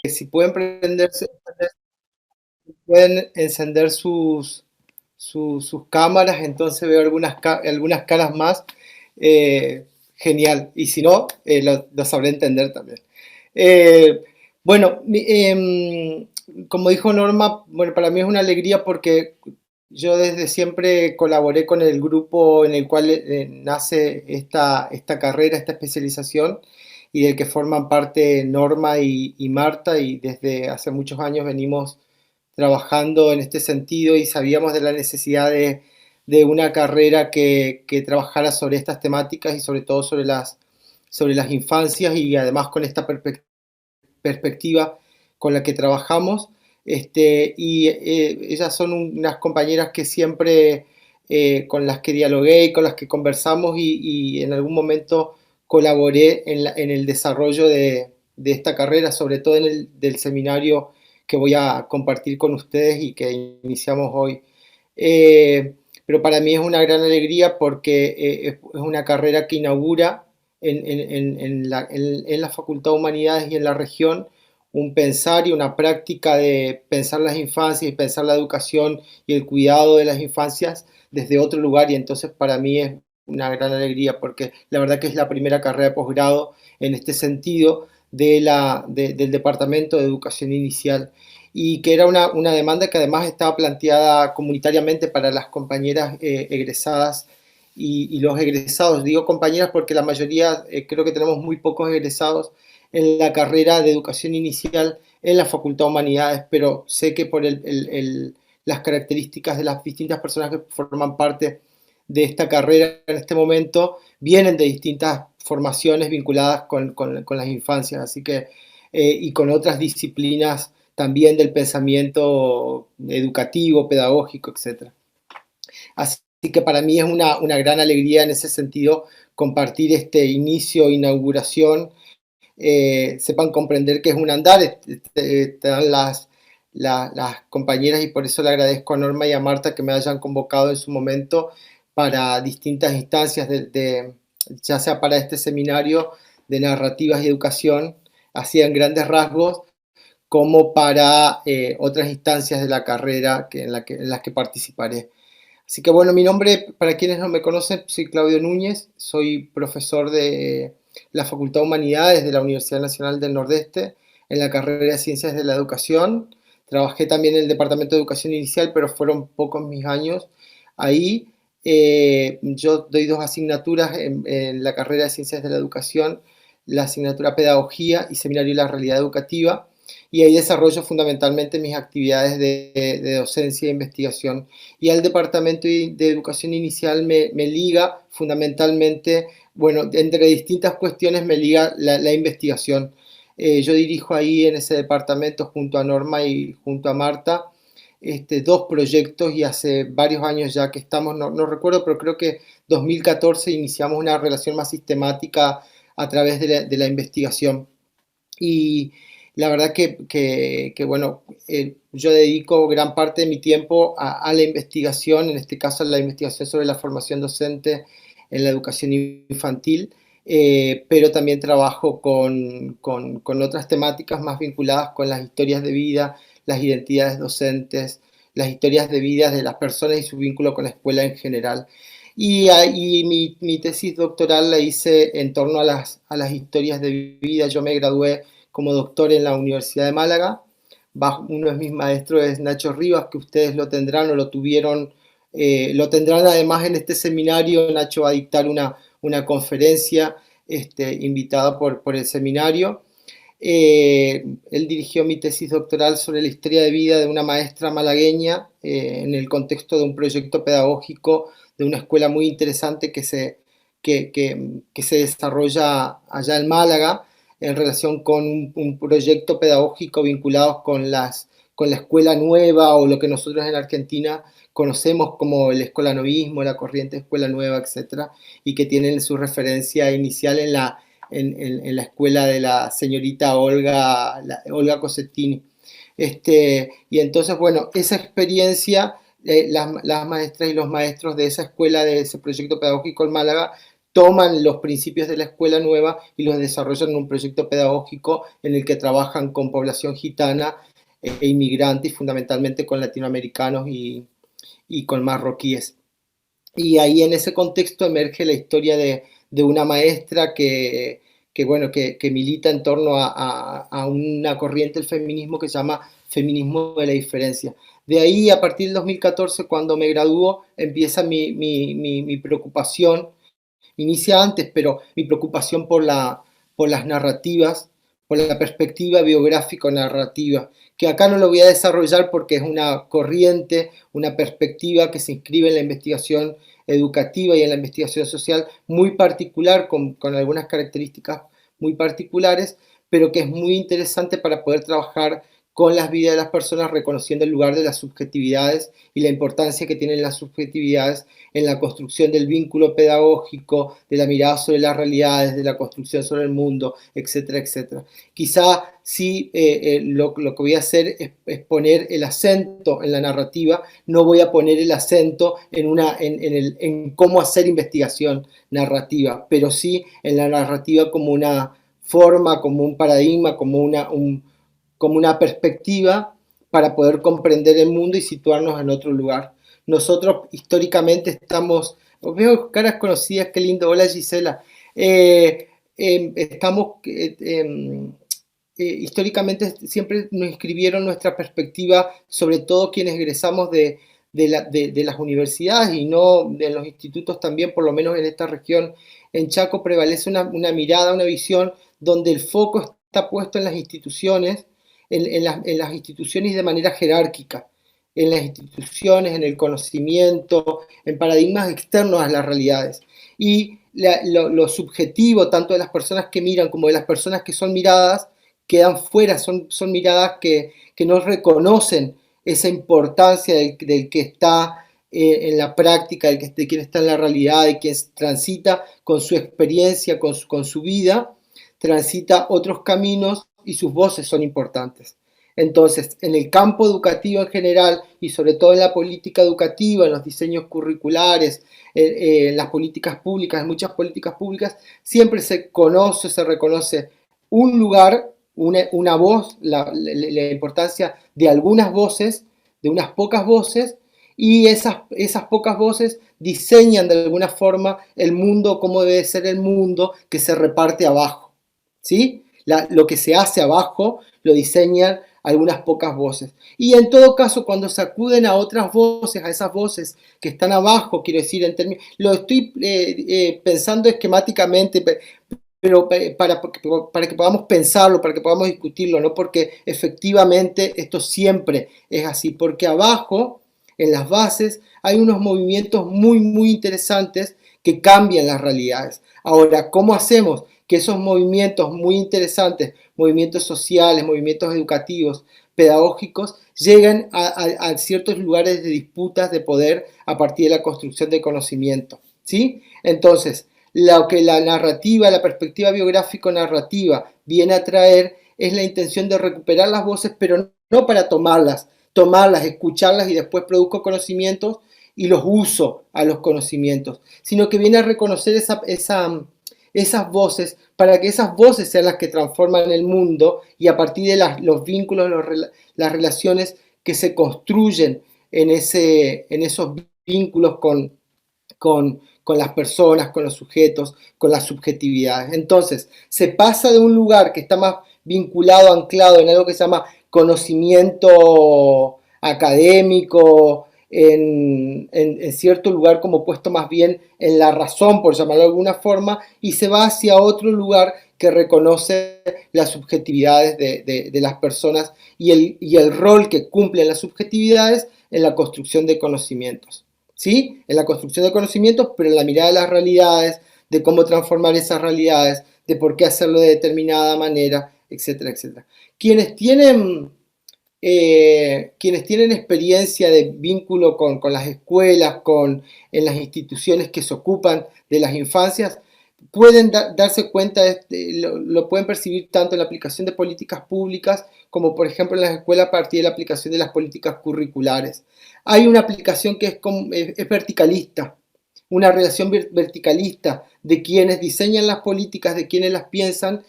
si pueden encender sus cámaras, entonces veo algunas caras más, genial. Y si no, lo sabré entender también. Eh, bueno, como dijo Norma, bueno, para mí es una alegría porque yo desde siempre colaboré con el grupo en el cual nace esta carrera, esta especialización, y del que forman parte Norma y Marta, y desde hace muchos años venimos trabajando en este sentido y sabíamos de la necesidad de una carrera que trabajara sobre estas temáticas y sobre todo sobre las infancias, y además con esta perspectiva con la que trabajamos. Ellas son unas compañeras que siempre, con las que dialogué y con las que conversamos, y en algún momento colaboré en el desarrollo de esta carrera, sobre todo en el del seminario que voy a compartir con ustedes y que iniciamos hoy. Pero para mí es una gran alegría porque es una carrera que inaugura en la Facultad de Humanidades y en la región un pensar y una práctica de pensar las infancias y pensar la educación y el cuidado de las infancias desde otro lugar, y entonces para mí es una gran alegría porque la verdad que es la primera carrera de posgrado en este sentido del Departamento de Educación Inicial, y que era una demanda que además estaba planteada comunitariamente para las compañeras egresadas y los egresados. Digo compañeras porque la mayoría, creo que tenemos muy pocos egresados en la carrera de educación inicial en la Facultad de Humanidades, pero sé que por las características de las distintas personas que forman parte de esta carrera en este momento vienen de distintas formaciones vinculadas con las infancias, así que, y con otras disciplinas también del pensamiento educativo, pedagógico, etc. Así que para mí es una gran alegría en ese sentido compartir este inicio, inauguración. Sepan comprender que es un andar, están las compañeras, y por eso le agradezco a Norma y a Marta que me hayan convocado en su momento para distintas instancias, ya sea para este seminario de narrativas y educación, así en grandes rasgos, como para otras instancias de la carrera en las que participaré. Así que bueno, mi nombre, para quienes no me conocen, soy Claudio Núñez, soy profesor de la Facultad de Humanidades de la Universidad Nacional del Nordeste en la carrera de Ciencias de la Educación. Trabajé también en el Departamento de Educación Inicial, pero fueron pocos mis años ahí. Yo doy dos asignaturas en la carrera de Ciencias de la Educación, la asignatura Pedagogía y Seminario de la Realidad Educativa, y ahí desarrollo fundamentalmente mis actividades de docencia e investigación. Y al Departamento de Educación Inicial me liga fundamentalmente, bueno, entre distintas cuestiones me liga la investigación. Yo dirijo ahí en ese departamento junto a Norma y junto a Marta dos proyectos, y hace varios años ya que estamos, no recuerdo, pero creo que 2014 iniciamos una relación más sistemática a través de la investigación. Y la verdad bueno, yo dedico gran parte de mi tiempo a la investigación, en este caso a la investigación sobre la formación docente en la educación infantil, pero también trabajo con otras temáticas más vinculadas con las historias de vida, las identidades docentes, las historias de vida de las personas y su vínculo con la escuela en general. Y mi tesis doctoral la hice en torno a las historias de vida. Yo me gradué como doctor en la Universidad de Málaga. Uno de mis maestros es Nacho Rivas, que ustedes lo tendrán o lo tuvieron, lo tendrán además en este seminario. Nacho va a dictar una conferencia invitada por el seminario. Él dirigió mi tesis doctoral sobre la historia de vida de una maestra malagueña en el contexto de un proyecto pedagógico de una escuela muy interesante que se desarrolla allá en Málaga en relación con un proyecto pedagógico vinculado con la escuela nueva, o lo que nosotros en Argentina conocemos como el escolanovismo, la corriente escuela nueva, etcétera, y que tienen su referencia inicial en la escuela de la señorita Olga Cossettini. Y entonces, bueno, esa experiencia, las maestras y los maestros de esa escuela, de ese proyecto pedagógico en Málaga, toman los principios de la escuela nueva y los desarrollan en un proyecto pedagógico en el que trabajan con población gitana e inmigrantes, fundamentalmente con latinoamericanos y con marroquíes. Y ahí en ese contexto emerge la historia de una maestra bueno, que milita en torno a una corriente del feminismo que se llama feminismo de la diferencia. De ahí, a partir del 2014, cuando me graduó, empieza mi preocupación, inicia antes, pero mi preocupación por las narrativas, por la perspectiva biográfico-narrativa, que acá no lo voy a desarrollar porque es una corriente, una perspectiva que se inscribe en la investigación educativa y en la investigación social muy particular, con algunas características muy particulares, pero que es muy interesante para poder trabajar con las vidas de las personas, reconociendo el lugar de las subjetividades y la importancia que tienen las subjetividades en la construcción del vínculo pedagógico, de la mirada sobre las realidades, de la construcción sobre el mundo, etcétera, etcétera. Quizá sí lo que voy a hacer es poner el acento en la narrativa, no voy a poner el acento en cómo hacer investigación narrativa, pero sí en la narrativa como una forma, como un paradigma, como una perspectiva para poder comprender el mundo y situarnos en otro lugar. Nosotros históricamente estamos, veo caras conocidas, qué lindo, hola Gisela, estamos, históricamente siempre nos inscribieron nuestra perspectiva, sobre todo quienes egresamos de las universidades y no de los institutos también, por lo menos en esta región, en Chaco prevalece una mirada, una visión donde el foco está puesto en las instituciones, en las instituciones de manera jerárquica, en las instituciones, en el conocimiento, en paradigmas externos a las realidades. Y lo subjetivo, tanto de las personas que miran como de las personas que son miradas, quedan fuera, son miradas que no reconocen esa importancia del que está en la práctica, de quien está en la realidad, de quien transita con su experiencia, con su vida, transita otros caminos y sus voces son importantes. Entonces, en el campo educativo en general y sobre todo en la política educativa, en los diseños curriculares, en las políticas públicas, en muchas políticas públicas, siempre se conoce, se reconoce un lugar, una voz, la importancia de algunas voces, de unas pocas voces, y esas pocas voces diseñan de alguna forma el mundo, cómo debe ser el mundo que se reparte abajo. ¿Sí? Lo que se hace abajo lo diseñan algunas pocas voces. Y en todo caso, cuando se acuden a otras voces, a esas voces que están abajo, quiero decir, lo estoy pensando esquemáticamente, pero para que podamos pensarlo, para que podamos discutirlo, ¿no? Porque efectivamente esto siempre es así, porque abajo, en las bases, hay unos movimientos muy, muy interesantes que cambian las realidades. Ahora, ¿cómo hacemos que esos movimientos muy interesantes, movimientos sociales, movimientos educativos, pedagógicos, lleguen a ciertos lugares de disputas de poder a partir de la construcción de conocimiento? ¿Sí? Entonces, lo que la narrativa, la perspectiva biográfico-narrativa viene a traer es la intención de recuperar las voces, pero no para tomarlas, escucharlas y después produzco conocimientos y los uso a los conocimientos, sino que viene a reconocer esas voces para que esas voces sean las que transforman el mundo y a partir de los vínculos, las relaciones que se construyen en esos vínculos con las personas, con los sujetos, con las subjetividades. Entonces, se pasa de un lugar que está más vinculado, anclado en algo que se llama conocimiento académico, en cierto lugar como puesto más bien en la razón, por llamarlo de alguna forma, y se va hacia otro lugar que reconoce las subjetividades de las personas y el rol que cumplen las subjetividades en la construcción de conocimientos. ¿Sí? En la construcción de conocimientos, pero en la mirada de las realidades, de cómo transformar esas realidades, de por qué hacerlo de determinada manera, etcétera, etcétera. Quienes tienen experiencia de vínculo con las escuelas, en las instituciones que se ocupan de las infancias, pueden darse cuenta, lo pueden percibir tanto en la aplicación de políticas públicas como por ejemplo en las escuelas a partir de la aplicación de las políticas curriculares. Hay una aplicación que es verticalista, una relación verticalista de quienes diseñan las políticas, de quienes las piensan,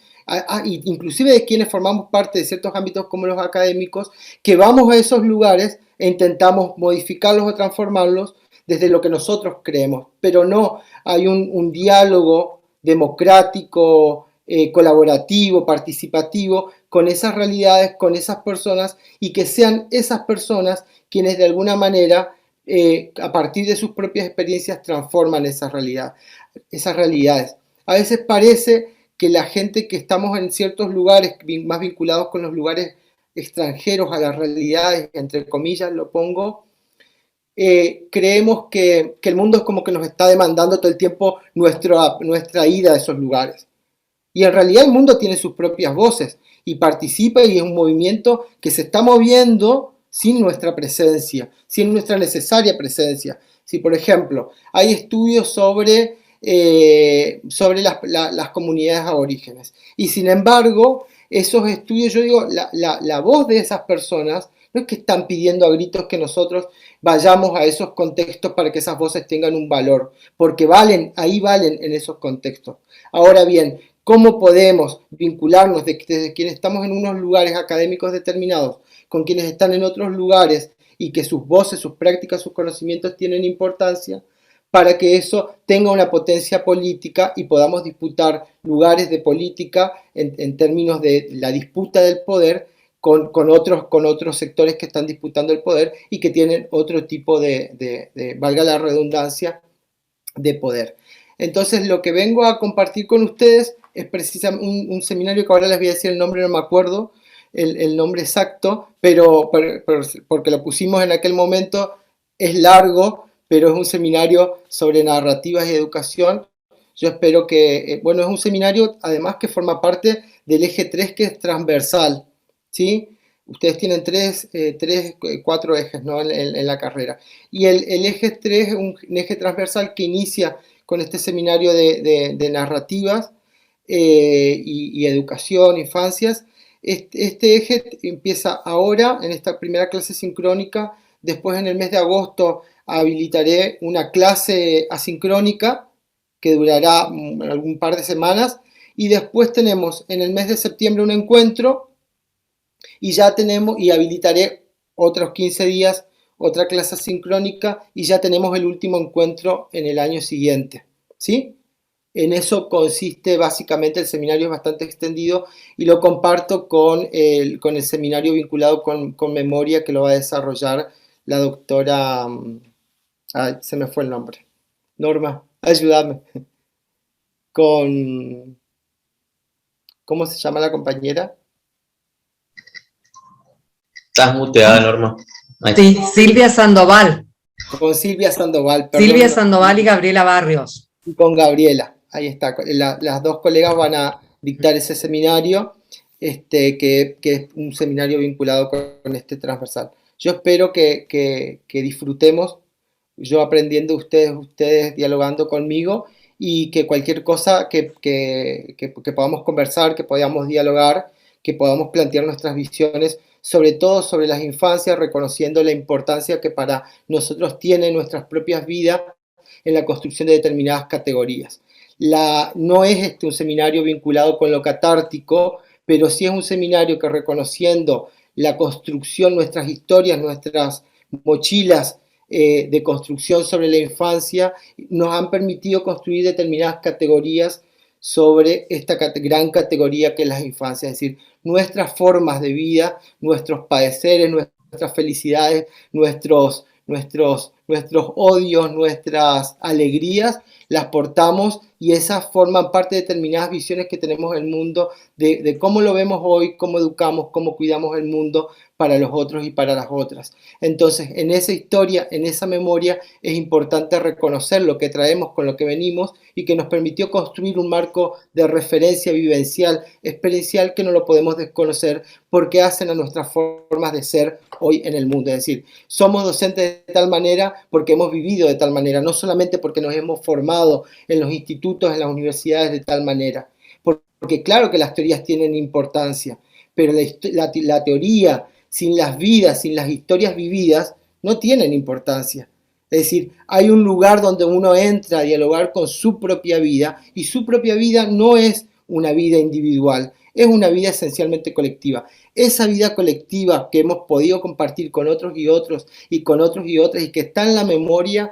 inclusive de quienes formamos parte de ciertos ámbitos como los académicos, que vamos a esos lugares e intentamos modificarlos o transformarlos desde lo que nosotros creemos, pero no hay un diálogo democrático, colaborativo, participativo con esas realidades, con esas personas, y que sean esas personas quienes de alguna manera a partir de sus propias experiencias transforman esas realidades. A veces parece que la gente que estamos en ciertos lugares más vinculados con los lugares extranjeros a las realidades, entre comillas lo pongo, creemos que el mundo es como que nos está demandando todo el tiempo nuestra ida a esos lugares. Y en realidad el mundo tiene sus propias voces y participa, y es un movimiento que se está moviendo sin nuestra presencia, sin nuestra necesaria presencia. Si, por ejemplo, hay estudios sobre las comunidades aborígenes, y sin embargo, esos estudios, yo digo, la voz de esas personas no es que están pidiendo a gritos que nosotros vayamos a esos contextos para que esas voces tengan un valor, porque valen, ahí valen en esos contextos. Ahora bien, ¿cómo podemos vincularnos desde quienes estamos en unos lugares académicos determinados con quienes están en otros lugares y que sus voces, sus prácticas, sus conocimientos tienen importancia, para que eso tenga una potencia política y podamos disputar lugares de política en términos de la disputa del poder con otros sectores que están disputando el poder y que tienen otro tipo valga la redundancia, de poder? Entonces, lo que vengo a compartir con ustedes es precisamente un seminario que ahora les voy a decir el nombre, no me acuerdo el nombre exacto, pero porque lo pusimos en aquel momento, es largo, pero es un seminario sobre narrativas y educación. Yo espero que, bueno, es un seminario además que forma parte del eje 3, que es transversal, ¿sí? Ustedes tienen cuatro ejes, ¿no?, en la carrera. Y el eje 3 es un eje transversal que inicia con este seminario de narrativas y educación, infancias. Este eje empieza ahora, en esta primera clase sincrónica. Después, en el mes de agosto, habilitaré una clase asincrónica que durará algún par de semanas. Y después tenemos en el mes de septiembre un encuentro, y habilitaré otros 15 días otra clase sincrónica, y ya tenemos el último encuentro en el año siguiente, ¿sí? En eso consiste básicamente el seminario, es bastante extendido, y lo comparto con el seminario vinculado con memoria, que lo va a desarrollar la doctora, se me fue el nombre, Norma, ayúdame, con, ¿cómo se llama la compañera? Estás muteada, Norma. Sí, Silvia Sandoval. Con Silvia Sandoval, perdón. Silvia Sandoval y Gabriela Barrios. Y con Gabriela, ahí está. Las dos colegas van a dictar ese seminario, que es un seminario vinculado con este transversal. Yo espero que disfrutemos, yo aprendiendo, ustedes dialogando conmigo, y que cualquier cosa que podamos conversar, que podamos dialogar, que podamos plantear nuestras visiones, sobre todo sobre las infancias, reconociendo la importancia que para nosotros tienen nuestras propias vidas en la construcción de determinadas categorías. No es un seminario vinculado con lo catártico, pero sí es un seminario que, reconociendo la construcción, nuestras historias, nuestras mochilas de construcción sobre la infancia, nos han permitido construir determinadas categorías sobre esta gran categoría que es las infancias, es decir, nuestras formas de vida, nuestros padeceres, nuestras felicidades, nuestros odios, nuestras alegrías, las portamos, y esas forman parte de determinadas visiones que tenemos del mundo, de cómo lo vemos hoy, cómo educamos, cómo cuidamos el mundo para los otros y para las otras. Entonces, en esa historia, en esa memoria, es importante reconocer lo que traemos, con lo que venimos, y que nos permitió construir un marco de referencia vivencial, experiencial, que no lo podemos desconocer, porque hacen a nuestras formas de ser hoy en el mundo. Es decir, somos docentes de tal manera porque hemos vivido de tal manera, no solamente porque nos hemos formado en los institutos, en las universidades de tal manera. Porque claro que las teorías tienen importancia, pero la teoría sin las vidas, sin las historias vividas, no tienen importancia. Es decir, hay un lugar donde uno entra a dialogar con su propia vida y su propia vida no es una vida individual, es una vida esencialmente colectiva. Esa vida colectiva que hemos podido compartir con otros y otros y con otros y otras y que está en la memoria,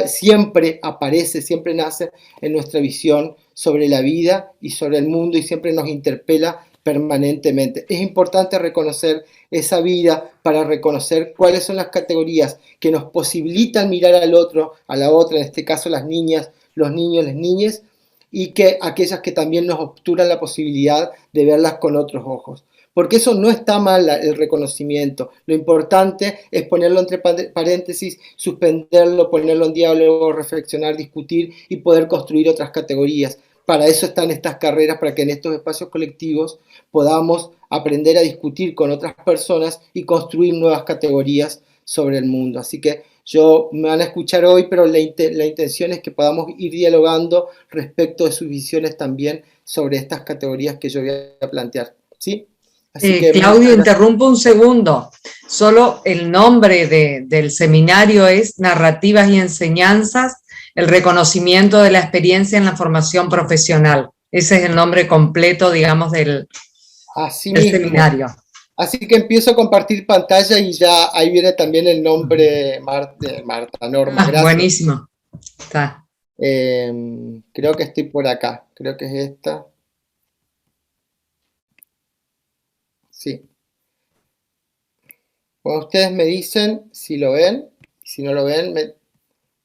siempre aparece, siempre nace en nuestra visión sobre la vida y sobre el mundo y siempre nos interpela permanentemente. Es importante reconocer esa vida para reconocer cuáles son las categorías que nos posibilitan mirar al otro, a la otra, en este caso las niñas, los niños, las niñas, y que aquellas que también nos obturan la posibilidad de verlas con otros ojos. Porque eso no está mal, el reconocimiento. Lo importante es ponerlo entre paréntesis, suspenderlo, ponerlo en diálogo, reflexionar, discutir y poder construir otras categorías. Para eso están estas carreras, para que en estos espacios colectivos podamos aprender a discutir con otras personas y construir nuevas categorías sobre el mundo. Así que me van a escuchar hoy, pero la intención es que podamos ir dialogando respecto de sus visiones también sobre estas categorías que yo voy a plantear. ¿Sí? Así que, Claudio, interrumpo un segundo. Solo el nombre del seminario es Narrativas y Enseñanzas, el reconocimiento de la experiencia en la formación profesional. Ese es el nombre completo, digamos, del seminario. Así que empiezo a compartir pantalla y ya ahí viene también el nombre de Marta, Norma. Gracias. Buenísimo. Está. Creo que estoy por acá, creo que es esta. Sí. Bueno, ustedes me dicen si lo ven, si no lo ven,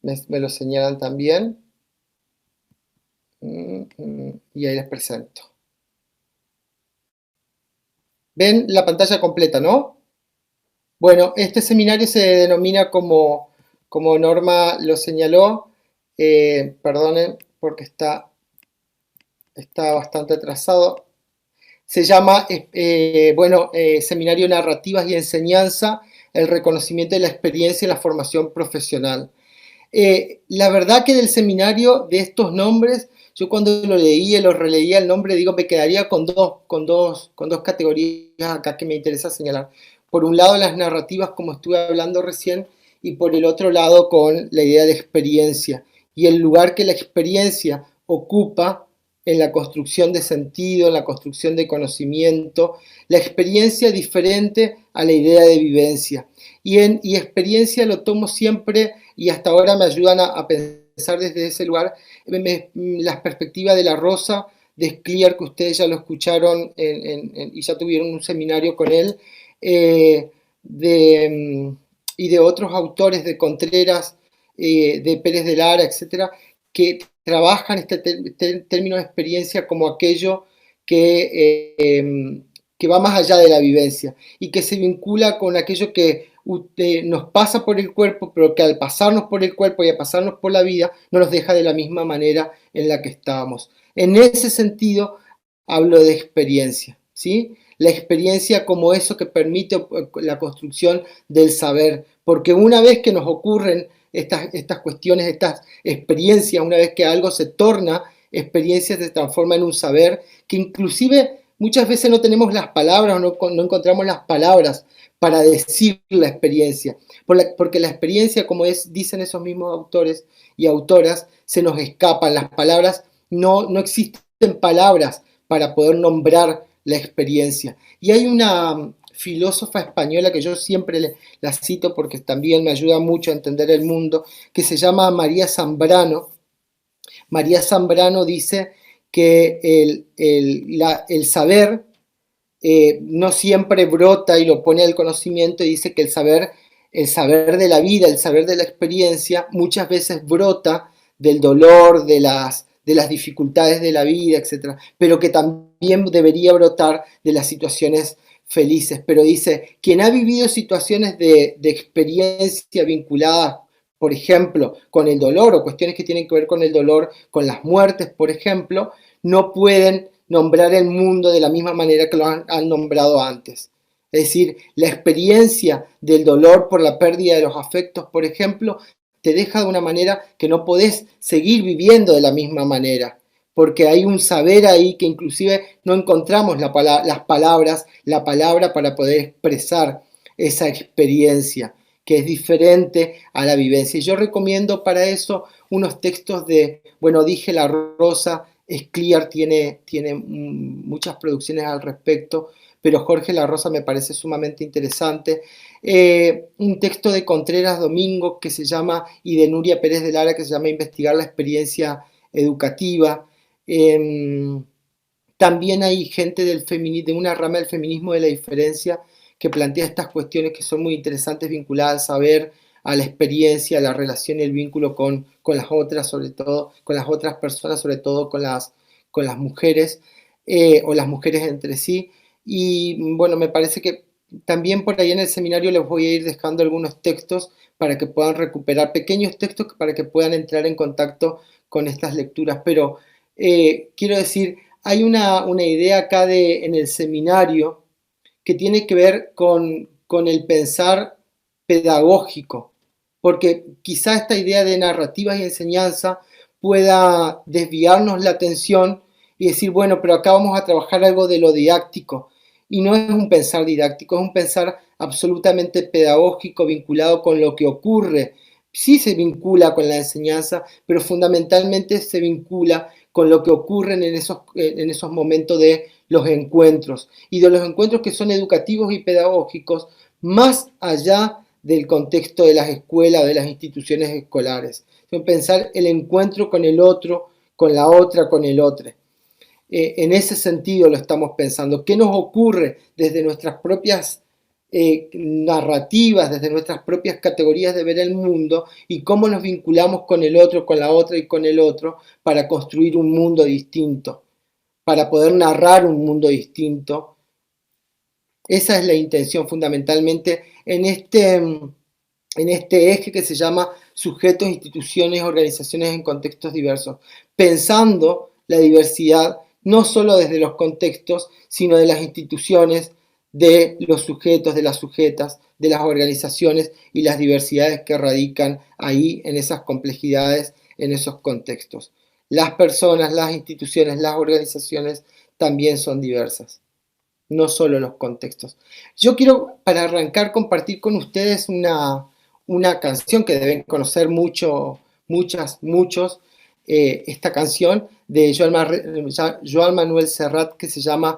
me lo señalan también. Y ahí les presento. ¿Ven la pantalla completa, no? Bueno, este seminario se denomina como Norma lo señaló, perdonen porque está bastante atrasado. Se llama, Seminario Narrativas y Enseñanza, el reconocimiento de la experiencia y la formación profesional. La verdad que del seminario, de estos nombres, yo cuando lo leía, lo releía el nombre, digo, me quedaría con dos categorías acá que me interesa señalar. Por un lado, las narrativas, como estuve hablando recién, y por el otro lado, con la idea de experiencia. Y el lugar que la experiencia ocupa en la construcción de sentido, en la construcción de conocimiento, la experiencia diferente a la idea de vivencia. Y experiencia lo tomo siempre, y hasta ahora me ayudan a pensar desde ese lugar, las perspectivas de La Rosa, de Scliar, que ustedes ya lo escucharon y ya tuvieron un seminario con él, y de otros autores, de Contreras, de Pérez de Lara, etcétera, que trabajan este término de experiencia como aquello que va más allá de la vivencia y que se vincula con aquello que nos pasa por el cuerpo, pero que al pasarnos por el cuerpo y a pasarnos por la vida no nos deja de la misma manera en la que estábamos. En ese sentido hablo de experiencia, ¿sí? La experiencia como eso que permite la construcción del saber, porque una vez que nos ocurren estas cuestiones, estas experiencias, una vez que algo se torna experiencia, se transforma en un saber que inclusive muchas veces no tenemos las palabras, no encontramos las palabras para decir la experiencia, porque la experiencia, como dicen esos mismos autores y autoras, se nos escapan las palabras, no existen palabras para poder nombrar la experiencia. Y hay una filósofa española que yo siempre la cito porque también me ayuda mucho a entender el mundo, que se llama María Zambrano. María Zambrano dice que el saber no siempre brota y lo pone al conocimiento, y dice que el saber de la vida, el saber de la experiencia, muchas veces brota del dolor, de las dificultades de la vida, etc. Pero que también debería brotar de las situaciones felices. Pero dice, quien ha vivido situaciones de experiencia vinculadas, por ejemplo, con el dolor o cuestiones que tienen que ver con el dolor, con las muertes, por ejemplo, no pueden nombrar el mundo de la misma manera que lo han nombrado antes. Es decir, la experiencia del dolor por la pérdida de los afectos, por ejemplo, te deja de una manera que no podés seguir viviendo de la misma manera, porque hay un saber ahí que inclusive no encontramos la palabra para poder expresar esa experiencia que es diferente a la vivencia. Y yo recomiendo para eso unos textos de, bueno, dije La Rosa, Escliar tiene muchas producciones al respecto, pero Jorge La Rosa me parece sumamente interesante. Un texto de Contreras Domingo que se llama, y de Nuria Pérez de Lara, que se llama Investigar la experiencia educativa. También hay gente de una rama del feminismo de la diferencia que plantea estas cuestiones que son muy interesantes, vinculadas al saber, a la experiencia, a la relación y el vínculo con las otras, sobre todo, con las otras personas, sobre todo con las mujeres, o las mujeres entre sí. Y bueno, me parece que también por ahí en el seminario les voy a ir dejando algunos textos para que puedan recuperar, pequeños textos para que puedan entrar en contacto con estas lecturas. Pero quiero decir, hay una idea acá en el seminario que tiene que ver con el pensar pedagógico, porque quizá esta idea de narrativas y enseñanza pueda desviarnos la atención y decir, bueno, pero acá vamos a trabajar algo de lo didáctico. Y no es un pensar didáctico, es un pensar absolutamente pedagógico vinculado con lo que ocurre. Sí se vincula con la enseñanza, pero fundamentalmente se vincula con lo que ocurre en esos momentos de los encuentros, y de los encuentros que son educativos y pedagógicos, más allá del contexto de las escuelas o de las instituciones escolares. Pensar el encuentro con el otro, con la otra, con el otro. En ese sentido lo estamos pensando. ¿Qué nos ocurre desde nuestras propias narrativas, desde nuestras propias categorías de ver el mundo, y cómo nos vinculamos con el otro, con la otra y con el otro para construir un mundo distinto, para poder narrar un mundo distinto? Esa es la intención fundamentalmente en este eje que se llama sujetos, instituciones, organizaciones en contextos diversos, pensando la diversidad no solo desde los contextos, sino de las instituciones, de los sujetos, de las sujetas, de las organizaciones y las diversidades que radican ahí en esas complejidades, en esos contextos. Las personas, las instituciones, las organizaciones también son diversas, no solo los contextos. Yo quiero, para arrancar, compartir con ustedes una canción que deben conocer muchos, esta canción de Joan Manuel Serrat, que se llama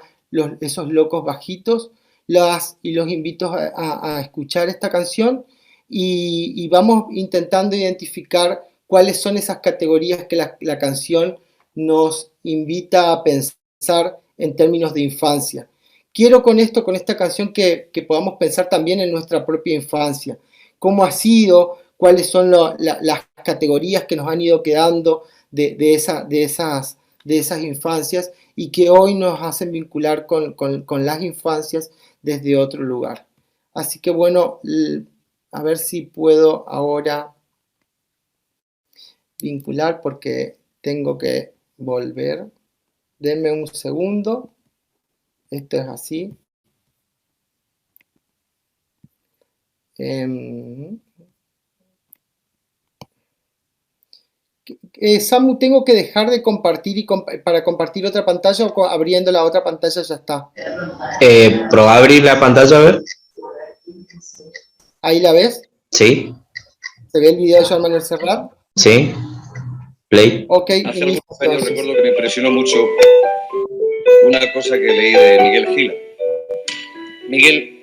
Esos locos bajitos. Los invito a escuchar esta canción y vamos intentando identificar cuáles son esas categorías que la canción nos invita a pensar en términos de infancia. Quiero con esta canción que podamos pensar también en nuestra propia infancia, cómo ha sido, cuáles son las categorías que nos han ido quedando de esas infancias y que hoy nos hacen vincular con las infancias desde otro lugar. Así que bueno, a ver si puedo ahora vincular porque tengo que volver. Denme un segundo. Esto es así. Samu, ¿tengo que dejar de compartir para compartir otra pantalla o abriendo la otra pantalla ya está? Probá a abrir la pantalla, a ver. ¿Ahí la ves? Sí. ¿Se ve el video de Joan Manuel Serrat? Sí. Play. Ok, hace algunos años recuerdo que me impresionó mucho una cosa que leí de Miguel Gila. Miguel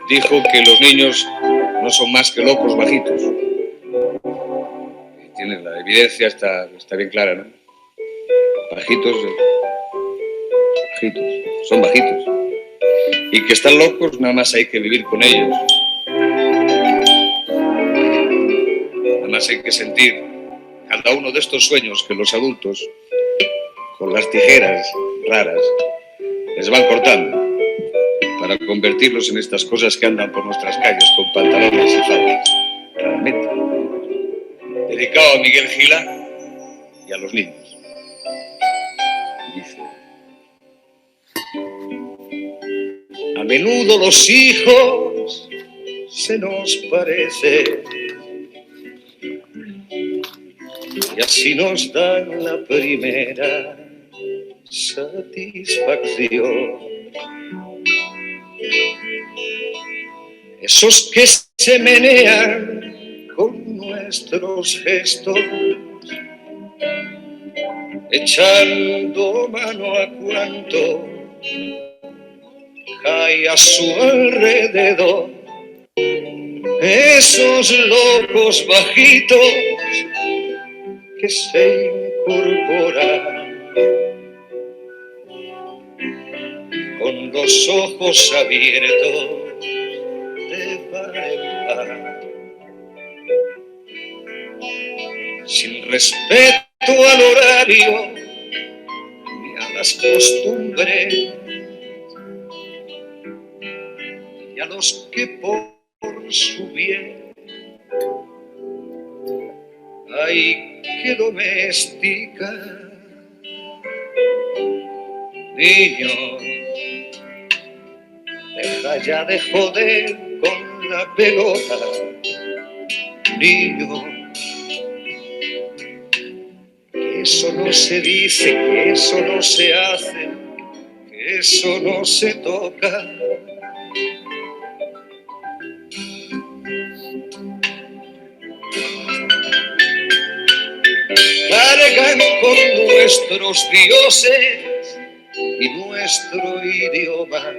dijo que los niños no son más que locos bajitos. Tiene la evidencia, está bien clara, ¿no? Bajitos, son bajitos. Y que están locos, nada más hay que vivir con ellos. Nada más hay que sentir cada uno de estos sueños que los adultos, con las tijeras raras, les van cortando para convertirlos en estas cosas que andan por nuestras calles con pantalones y faldas. Realmente. Dedicado a Miguel Gila y a los niños. Dice: a menudo los hijos se nos parecen y así nos dan la primera satisfacción. esos que se menean con nuestros gestos, echando mano a cuanto cae a su alrededor. Esos locos bajitos que se incorporan con los ojos abiertos de par en par, sin respeto al horario ni a las costumbres, y a los que por su bien hay que domesticar. Niño, deja ya de joder con la pelota. Niño, que eso no se dice, que eso no se hace, que eso no se toca. Cargan con nuestros dioses y nuestro idioma,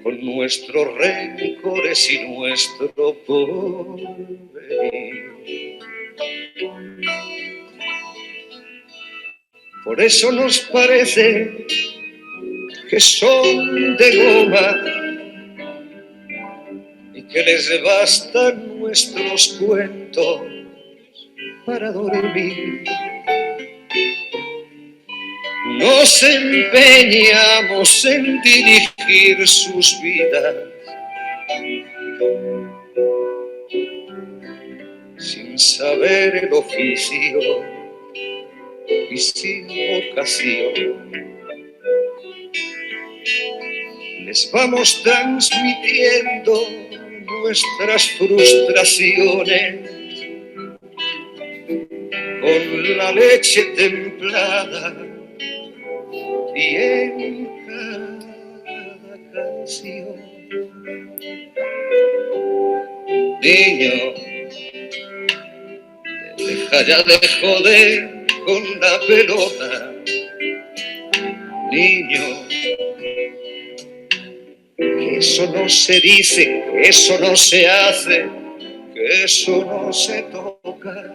con nuestros rencores y nuestro porvenir. Por eso nos parece que son de goma y que les bastan nuestros cuentos para dormir. Nos empeñamos en dirigir sus vidas sin saber el oficio y sin vocación. Les vamos transmitiendo nuestras frustraciones con la leche templada y en cada canción. Niño, deja ya de joder con la pelota. Niño, que eso no se dice, que eso no se hace, que eso no se toca.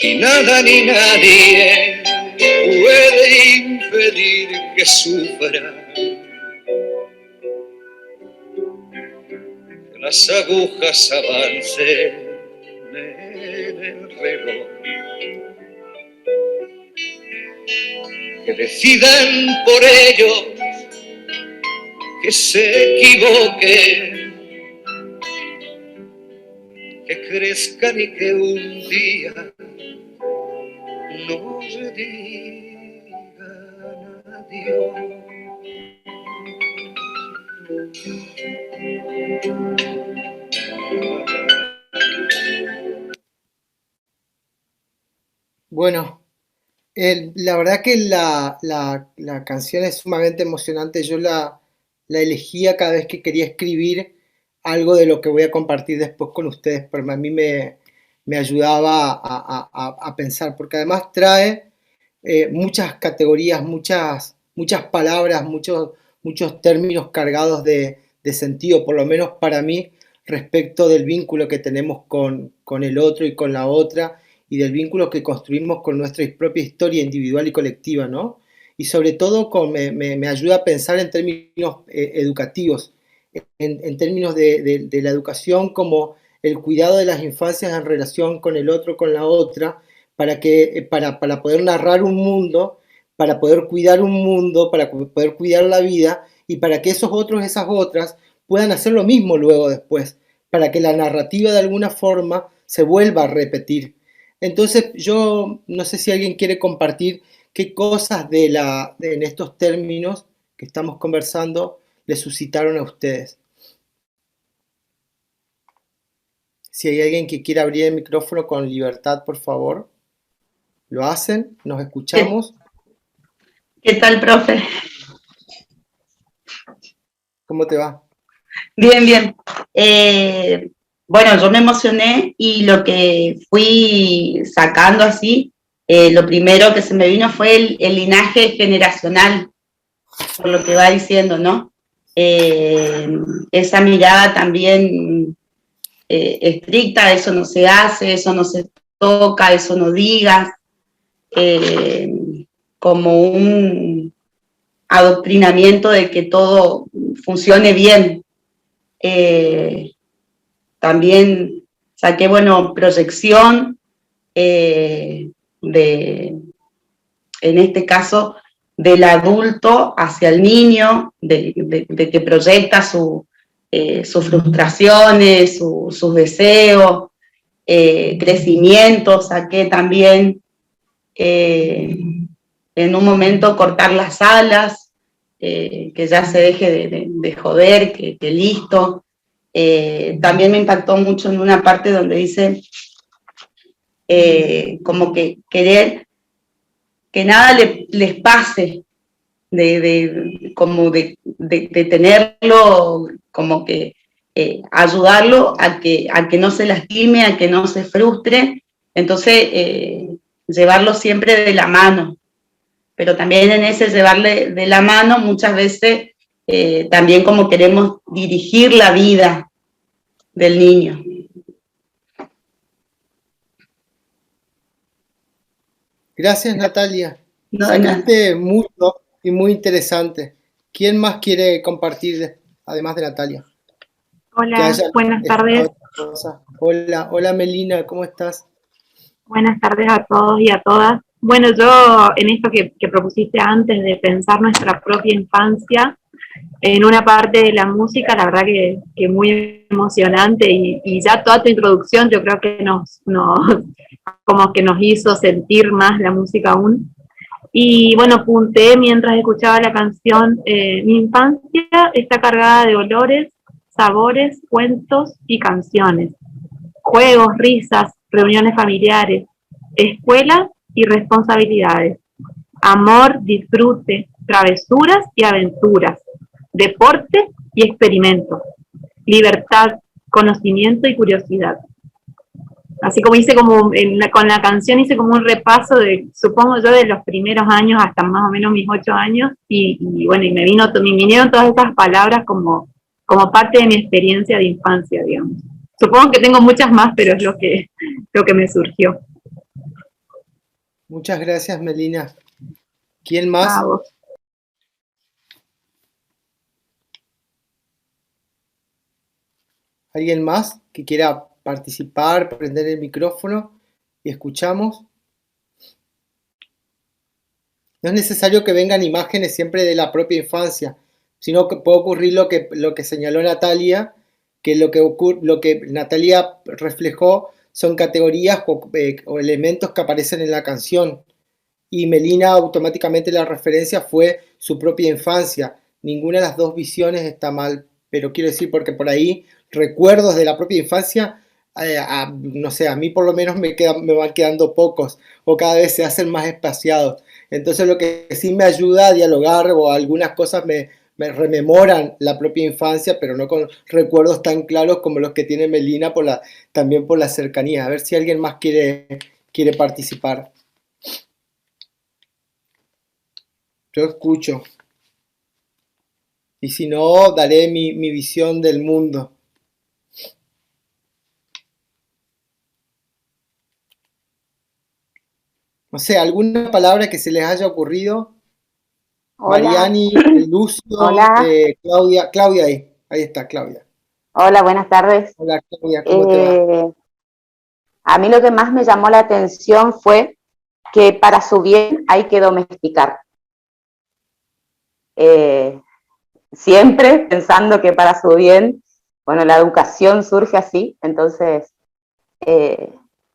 Y nada ni nadie puede impedir que sufra, que las agujas avancen en el reloj, que decidan por ellos, que se equivoquen, que crezcan y que un día nos digan adiós. Bueno, la verdad que la canción es sumamente emocionante. Yo la elegía cada vez que quería escribir algo de lo que voy a compartir después con ustedes, pero a mí me ayudaba a pensar, porque además trae muchas categorías, muchas palabras, muchos términos cargados de sentido, por lo menos para mí, respecto del vínculo que tenemos con el otro y con la otra, y del vínculo que construimos con nuestra propia historia individual y colectiva, ¿no? Y sobre todo me ayuda a pensar en términos educativos, en términos de la educación como el cuidado de las infancias en relación con el otro, con la otra, para poder narrar un mundo, para poder cuidar un mundo, para poder cuidar la vida, y para que esos otros, esas otras, puedan hacer lo mismo luego después, para que la narrativa de alguna forma se vuelva a repetir. Entonces, yo no sé si alguien quiere compartir qué cosas en estos términos que estamos conversando les suscitaron a ustedes. Si hay alguien que quiera abrir el micrófono con libertad, por favor, lo hacen, nos escuchamos. ¿Qué tal, profe? ¿Cómo te va? Bien, bien. Bueno, yo me emocioné y lo que fui sacando así, lo primero que se me vino fue el linaje generacional, por lo que va diciendo, ¿no? Esa mirada también estricta, eso no se hace, eso no se toca, eso no digas, como un adoctrinamiento de que todo funcione bien. También saqué, bueno, proyección en este caso, del adulto hacia el niño, de que proyecta sus frustraciones, sus deseos, crecimiento. Saqué también en un momento cortar las alas, que ya se deje de joder, que listo. También me impactó mucho en una parte donde dice como que querer que nada les pase, como de tenerlo, como que ayudarlo a que no se lastime, a que no se frustre. Entonces, llevarlo siempre de la mano, pero también en ese llevarle de la mano muchas veces también como queremos dirigir la vida del niño. Gracias, Natalia. No, Sacaste mucho y muy interesante. ¿Quién más quiere compartir, además de Natalia? Hola, buenas tardes. Hola, hola Melina, ¿cómo estás? Buenas tardes a todos y a todas. Bueno, yo en esto que propusiste antes de pensar nuestra propia infancia, en una parte de la música, la verdad que muy emocionante y ya toda tu introducción yo creo que como que nos hizo sentir más la música aún. Y bueno, apunté mientras escuchaba la canción, mi infancia está cargada de olores, sabores, cuentos y canciones, juegos, risas, reuniones familiares, escuela y responsabilidades, amor, disfrute, travesuras y aventuras, deporte y experimentos, libertad, conocimiento y curiosidad. Así como hice como con la canción hice como un repaso de, supongo yo, de los primeros años hasta más o menos mis 8 años y bueno, y me vinieron todas estas palabras como parte de mi experiencia de infancia, digamos. Supongo que tengo muchas más, pero es lo que me surgió. Muchas gracias, Melina. ¿Quién más? A vos. ¿Alguien más que quiera participar, prender el micrófono y escuchamos? No es necesario que vengan imágenes siempre de la propia infancia, sino que puede ocurrir lo que señaló Natalia, que lo que Natalia reflejó son categorías o elementos que aparecen en la canción. Y Melina automáticamente la referencia fue su propia infancia. Ninguna de las dos visiones está mal, pero quiero decir porque por ahí recuerdos de la propia infancia, no sé, a mí por lo menos me van quedando pocos o cada vez se hacen más espaciados. Entonces lo que sí me ayuda a dialogar o algunas cosas me rememoran la propia infancia, pero no con recuerdos tan claros como los que tiene Melina también por la cercanía. A ver si alguien más quiere participar. Yo escucho. Y si no, daré mi visión del mundo. No sé, ¿alguna palabra que se les haya ocurrido? Hola. Mariani, Lucio, Hola. Claudia ahí está, Claudia. Hola, buenas tardes. Hola, Claudia, ¿cómo te va? A mí lo que más me llamó la atención fue que para su bien hay que domesticar. Siempre pensando que para su bien, bueno, la educación surge así, entonces,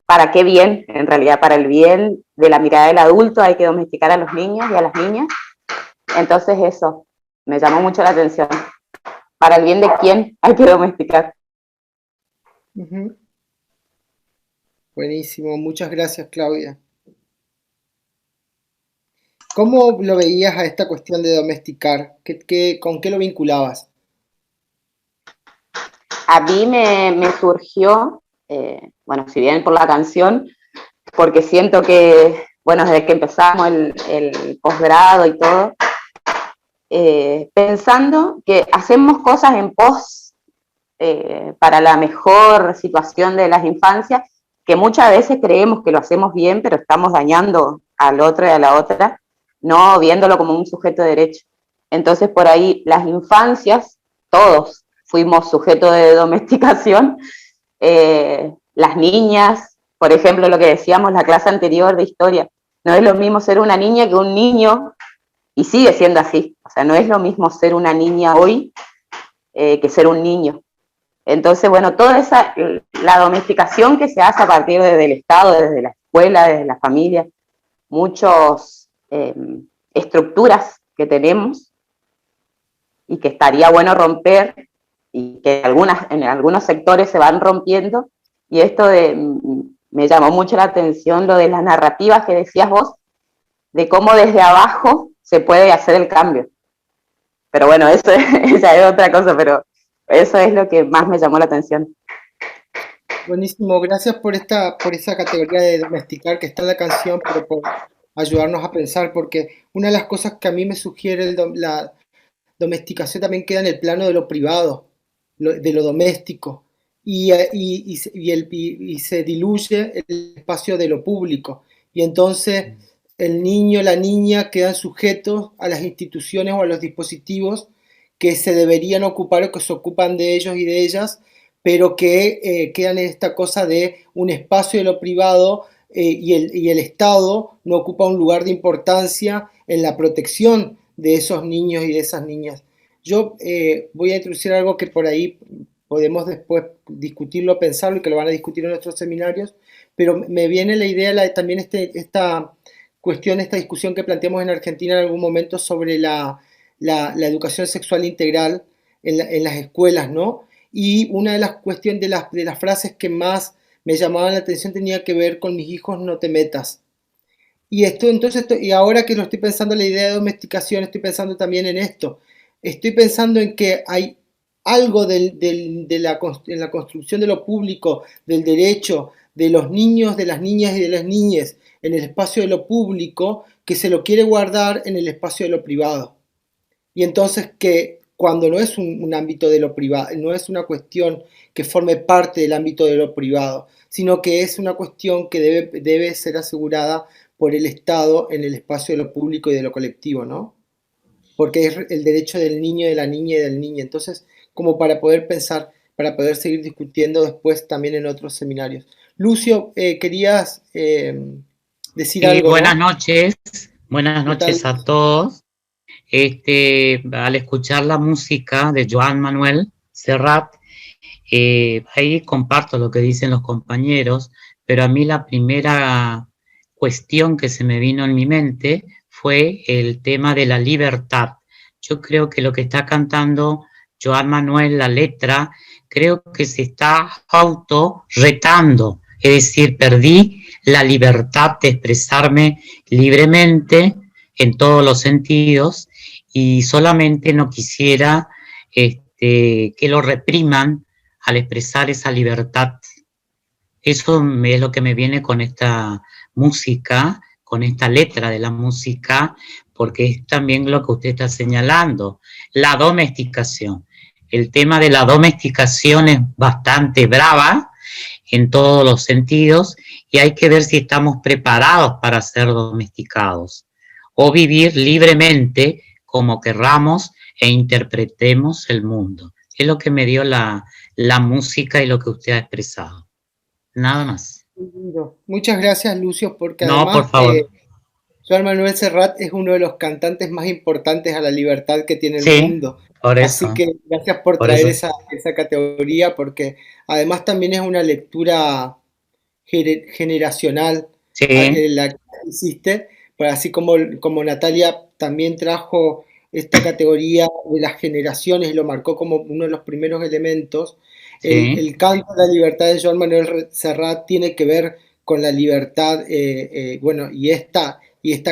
¿para qué bien? En realidad, para el bien de la mirada del adulto hay que domesticar a los niños y a las niñas. Entonces eso, me llamó mucho la atención. ¿Para el bien de quién hay que domesticar? Uh-huh. Buenísimo, muchas gracias, Claudia. ¿Cómo lo veías a esta cuestión de domesticar? ¿Con qué lo vinculabas? A mí me surgió, bueno, si bien por la canción, porque siento que, bueno, desde que empezamos el posgrado y todo, pensando que hacemos cosas en pos para la mejor situación de las infancias, que muchas veces creemos que lo hacemos bien, pero estamos dañando al otro y a la otra, no viéndolo como un sujeto de derecho. Entonces, por ahí, las infancias, todos fuimos sujetos de domesticación, las niñas, por ejemplo, lo que decíamos la clase anterior de historia, no es lo mismo ser una niña que un niño, y sigue siendo así, o sea, no es lo mismo ser una niña hoy que ser un niño. Entonces, bueno, toda esa, la domesticación que se hace a partir del Estado, desde la escuela, desde la familia, muchas estructuras que tenemos y que estaría bueno romper y que en algunos sectores se van rompiendo. Y esto me llamó mucho la atención lo de las narrativas que decías vos, de cómo desde abajo se puede hacer el cambio. Pero bueno, esa es otra cosa, pero eso es lo que más me llamó la atención. Buenísimo, gracias por esa categoría de domesticar que está en la canción, pero por ayudarnos a pensar, porque una de las cosas que a mí me sugiere la domesticación también queda en el plano de lo privado, de lo doméstico, y se diluye el espacio de lo público, y entonces el niño, la niña quedan sujetos a las instituciones o a los dispositivos que se deberían ocupar o que se ocupan de ellos y de ellas, pero que quedan en esta cosa de un espacio de lo privado, y el Estado no ocupa un lugar de importancia en la protección de esos niños y de esas niñas. Yo voy a introducir algo que por ahí podemos después discutirlo, pensarlo, y que lo van a discutir en nuestros seminarios, pero me viene la idea también esta cuestión, esta discusión que planteamos en Argentina en algún momento sobre la educación sexual integral en las escuelas, ¿no? Y una de las cuestiones de las frases que más me llamaban la atención tenía que ver con mis hijos no te metas. Y esto, entonces, y ahora que lo estoy pensando la idea de domesticación, estoy pensando también en esto. Estoy pensando en que hay algo en la construcción de lo público, del derecho de los niños, de las niñas y de las niñas en el espacio de lo público, que se lo quiere guardar en el espacio de lo privado. Y entonces que cuando no es un ámbito de lo privado, no es una cuestión que forme parte del ámbito de lo privado, sino que es una cuestión que debe ser asegurada por el Estado en el espacio de lo público y de lo colectivo, ¿no? Porque es el derecho del niño, de la niña y del niño. Entonces, como para poder pensar, para poder seguir discutiendo después también en otros seminarios. Lucio, querías decir algo, ¿no? Buenas ¿Qué tal? noches a todos. Al escuchar la música de Joan Manuel Serrat, ahí comparto lo que dicen los compañeros, pero a mí la primera cuestión que se me vino en mi mente fue el tema de la libertad. Yo creo que lo que está cantando Joan Manuel, la letra, creo que se está auto-retando, es decir, perdí la libertad de expresarme libremente en todos los sentidos y solamente no quisiera que lo repriman al expresar esa libertad. Eso es lo que me viene con esta música, con esta letra de la música, porque es también lo que usted está señalando, la domesticación. El tema de la domesticación es bastante brava en todos los sentidos y hay que ver si estamos preparados para ser domesticados o vivir libremente como querramos e interpretemos el mundo. Es lo que me dio la música y lo que usted ha expresado. Nada más. Muchas gracias, Lucio, porque No, por además favor. Joan Manuel Serrat es uno de los cantantes más importantes a la libertad que tiene el Sí, mundo. por Así eso. que gracias por Por traer eso. esa categoría, porque además también es una lectura generacional Sí, la que hiciste, pues así como Natalia también trajo esta categoría de las generaciones y lo marcó como uno de los primeros elementos. Sí, el canto de la libertad de Joan Manuel Serrat tiene que ver con la libertad, bueno, y esta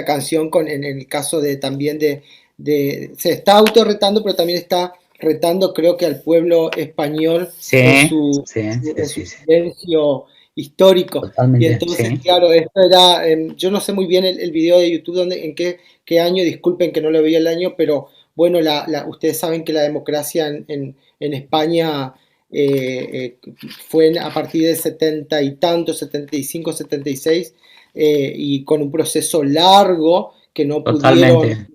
canción en el caso de también se está autorretando, pero también está retando, creo que al pueblo español en sí, su, sí, sí, en su sí, sí, silencio histórico. Y totalmente, entonces, sí. claro, esto era, yo no sé muy bien el video de YouTube en qué año, disculpen que no lo vi el año, pero bueno, ustedes saben que la democracia en España fue a partir del 70 y tanto, 75, 76, y con un proceso largo que no pudieron, Totalmente.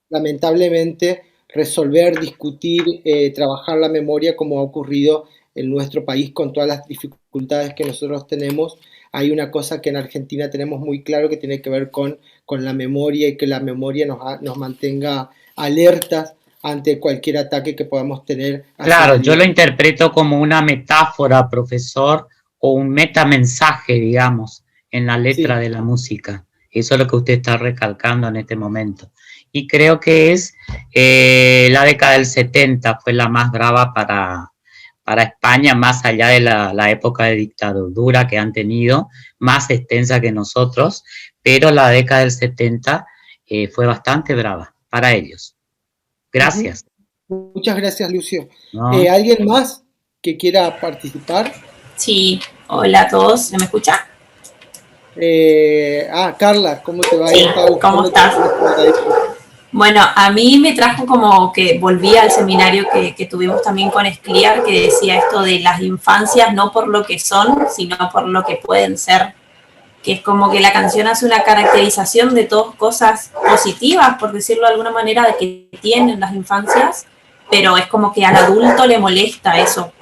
lamentablemente, resolver, discutir, trabajar la memoria como ha ocurrido en nuestro país con todas las dificultades que nosotros tenemos. Hay una cosa que en Argentina tenemos muy claro que tiene que ver con la memoria y que la memoria nos mantenga alertas ante cualquier ataque que podamos tener hacia Claro, la yo lo libertad. interpreto como una metáfora, profesor, o un metamensaje, digamos, en la letra Sí, de la música. Eso es lo que usted está recalcando en este momento. Y creo que es la década del 70 fue la más brava para España, más allá de la época de dictadura que han tenido, más extensa que nosotros, pero la década del 70 fue bastante brava para ellos. ujú. Gracias. Muchas gracias, Lucio. ¿No? ¿Alguien más que quiera participar? Sí, hola a todos, ¿se me escucha? Carla, ¿cómo te va? Ahí Sí, estaba ¿cómo buscando tu estás? teléfono para decir. Bueno, a mí me trajo como que volví al seminario que tuvimos también con Escliar, que decía esto de las infancias no por lo que son, sino por lo que pueden ser, que es como que la canción hace una caracterización de todas cosas positivas, por decirlo de alguna manera, de que tienen las infancias, pero es como que al adulto le molesta eso.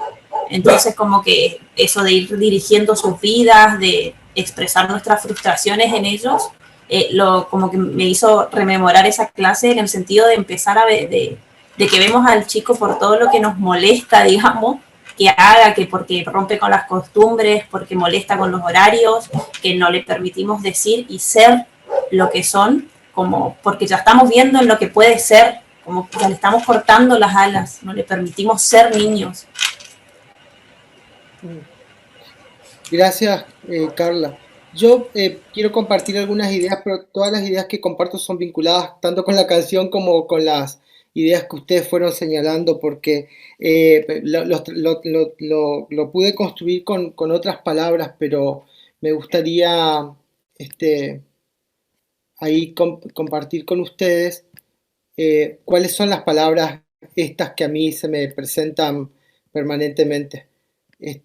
Entonces, como que eso de ir dirigiendo sus vidas, de expresar nuestras frustraciones en ellos, como que me hizo rememorar esa clase en el sentido de empezar a ver, de que vemos al chico por todo lo que nos molesta, digamos, que haga, que porque rompe con las costumbres, porque molesta con los horarios, que no le permitimos decir y ser lo que son, como porque ya estamos viendo en lo que puede ser, como que ya le estamos cortando las alas, no le permitimos ser niños. Gracias, Carla. Yo quiero compartir algunas ideas, pero todas las ideas que comparto son vinculadas tanto con la canción como con las ideas que ustedes fueron señalando, porque lo pude construir con otras palabras, pero me gustaría este, ahí compartir con ustedes cuáles son las palabras estas que a mí se me presentan permanentemente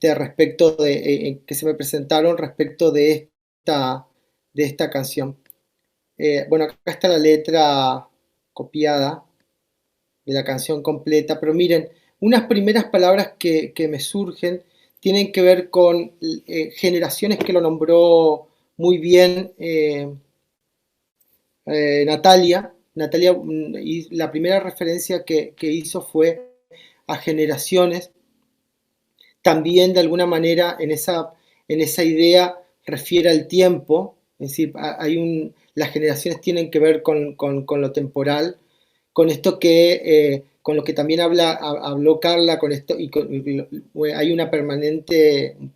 respecto que se me presentaron respecto de esta canción. Bueno, acá está la letra copiada de la canción completa, pero miren, unas primeras palabras que me surgen tienen que ver con generaciones que lo nombró muy bien Natalia. Natalia, y la primera referencia que hizo fue a generaciones. También de alguna manera en esa idea refiere al tiempo, es decir, las generaciones tienen que ver con lo temporal, con esto con lo que también habló Carla, con esto, hay un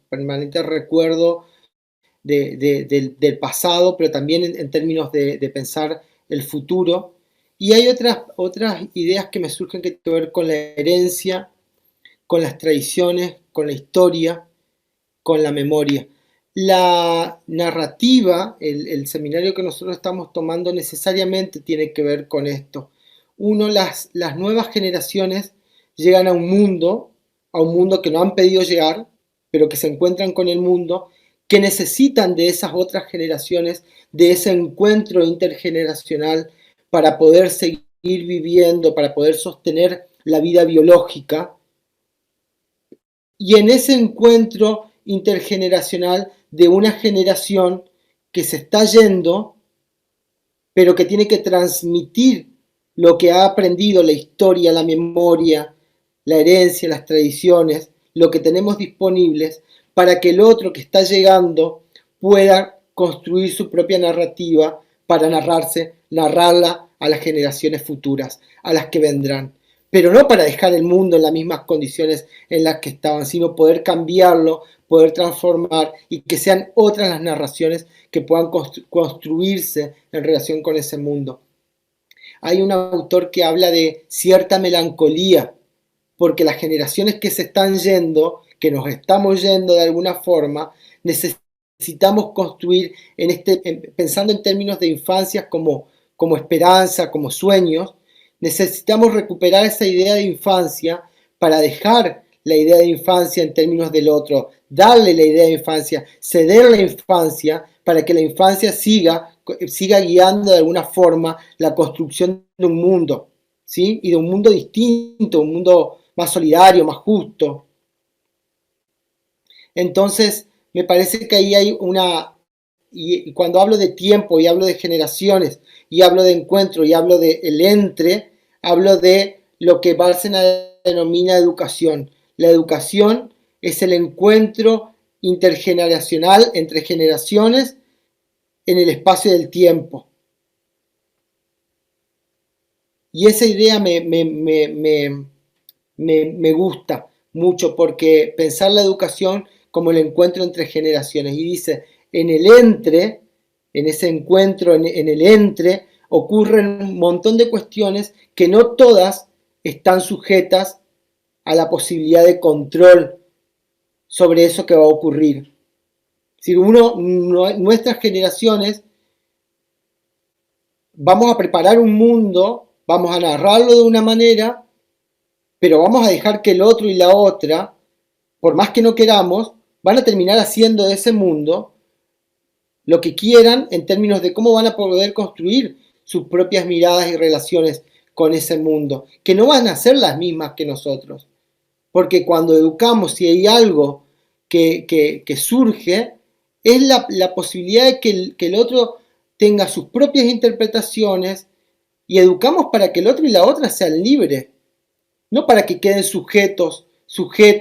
permanente recuerdo del pasado, pero también en términos de pensar el futuro. Y hay otras ideas que me surgen que tienen que ver con la herencia, con las tradiciones, con la historia, con la memoria. La narrativa, el seminario que nosotros estamos tomando necesariamente tiene que ver con esto. Las nuevas generaciones llegan a un mundo que no han pedido llegar, pero que se encuentran con el mundo, que necesitan de esas otras generaciones, de ese encuentro intergeneracional para poder seguir viviendo, para poder sostener la vida biológica. Y en ese encuentro intergeneracional de una generación que se está yendo, pero que tiene que transmitir lo que ha aprendido, la historia, la memoria, la herencia, las tradiciones, lo que tenemos disponibles, para que el otro que está llegando pueda construir su propia narrativa para narrarla a las generaciones futuras, a las que vendrán. pero no para dejar el mundo en las mismas condiciones en las que estaban, sino poder cambiarlo, poder transformar y que sean otras las narraciones que puedan construirse en relación con ese mundo. Hay un autor que habla de cierta melancolía, porque las generaciones que se están yendo, que nos estamos yendo de alguna forma, necesitamos construir, pensando en términos de infancias como esperanza, como sueños, necesitamos recuperar esa idea de infancia para dejar la idea de infancia en términos del otro, darle la idea de infancia, ceder la infancia para que la infancia siga guiando de alguna forma la construcción de un mundo, ¿sí? Y de un mundo distinto, un mundo más solidario, más justo. Entonces, me parece que ahí hay y cuando hablo de tiempo y hablo de generaciones y hablo de encuentro y hablo de el entre, hablo de lo que Bárcena denomina educación. La educación es el encuentro intergeneracional entre generaciones en el espacio del tiempo. Y esa idea me gusta mucho, porque pensar la educación como el encuentro entre generaciones, y dice, en el entre, en ese encuentro, en el entre, ocurren un montón de cuestiones que no todas están sujetas a la posibilidad de control sobre eso que va a ocurrir. Si nuestras generaciones, vamos a preparar un mundo, vamos a narrarlo de una manera, pero vamos a dejar que el otro y la otra, por más que no queramos, van a terminar haciendo de ese mundo lo que quieran en términos de cómo van a poder construir sus propias miradas y relaciones con ese mundo, que no van a ser las mismas que nosotros. Porque cuando educamos, si hay algo que surge, es la posibilidad de que el otro tenga sus propias interpretaciones, y educamos para que el otro y la otra sean libres, no para que queden sujetas,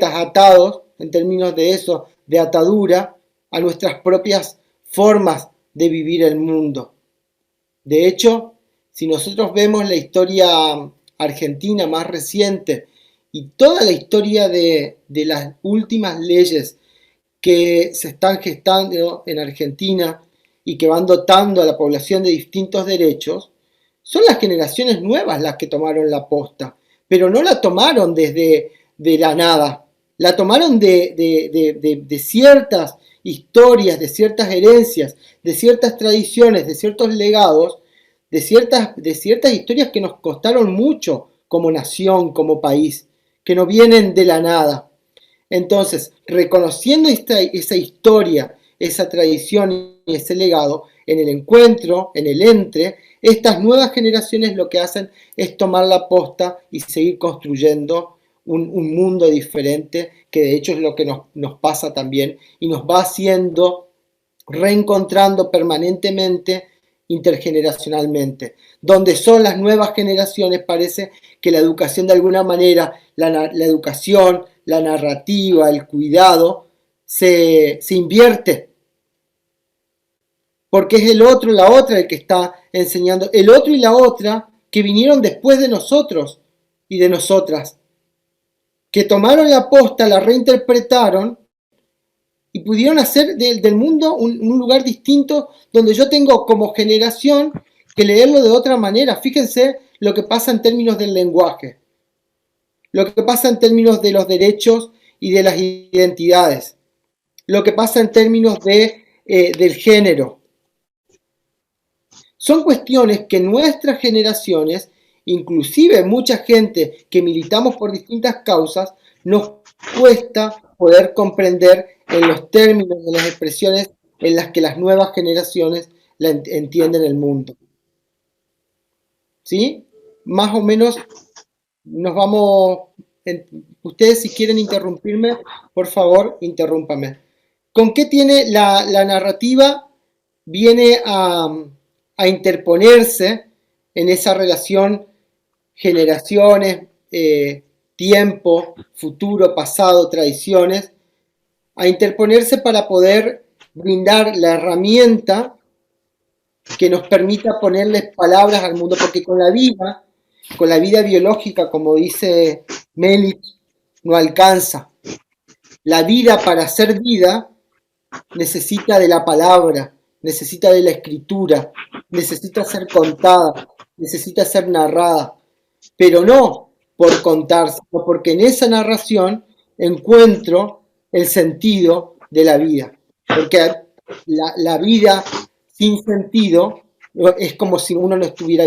atados, en términos de eso, de atadura, a nuestras propias formas de vivir el mundo. De hecho, si nosotros vemos la historia argentina más reciente y toda la historia de las últimas leyes que se están gestando en Argentina y que van dotando a la población de distintos derechos, son las generaciones nuevas las que tomaron la posta, pero no la tomaron desde la nada, la tomaron de ciertas historias, de ciertas herencias, de ciertas tradiciones, de ciertos legados, de ciertas historias que nos costaron mucho como nación, como país, que no vienen de la nada. Entonces, reconociendo esa historia, esa tradición y ese legado, en el encuentro, en el entre, estas nuevas generaciones lo que hacen es tomar la posta y seguir construyendo un mundo diferente, que de hecho es lo que nos pasa también, y nos va haciendo, reencontrando permanentemente, intergeneracionalmente. Donde son las nuevas generaciones, parece que la educación de alguna manera, la educación, la narrativa, el cuidado, se invierte. Porque es el otro, la otra, el que está enseñando. El otro y la otra que vinieron después de nosotros y de nosotras. Que tomaron la posta, la reinterpretaron y pudieron hacer del mundo un lugar distinto, donde yo tengo como generación que leerlo de otra manera. Fíjense lo que pasa en términos del lenguaje, lo que pasa en términos de los derechos y de las identidades, lo que pasa en términos del género. Son cuestiones que nuestras generaciones, inclusive mucha gente que militamos por distintas causas, nos cuesta poder comprender en los términos de las expresiones en las que las nuevas generaciones entienden el mundo. ¿Sí? Más o menos nos vamos... Ustedes, si quieren interrumpirme, por favor, interrúmpame. ¿Con qué tiene la narrativa? Viene a interponerse en esa relación generaciones, tiempo, futuro, pasado, tradiciones, a interponerse para poder brindar la herramienta que nos permita ponerles palabras al mundo, porque con la vida Con la vida biológica, como dice Melich, no alcanza. La vida, para ser vida, necesita de la palabra, necesita de la escritura, necesita ser contada, necesita ser narrada, pero no por contar, sino porque en esa narración encuentro el sentido de la vida. Porque la vida sin sentido es como si uno no estuviera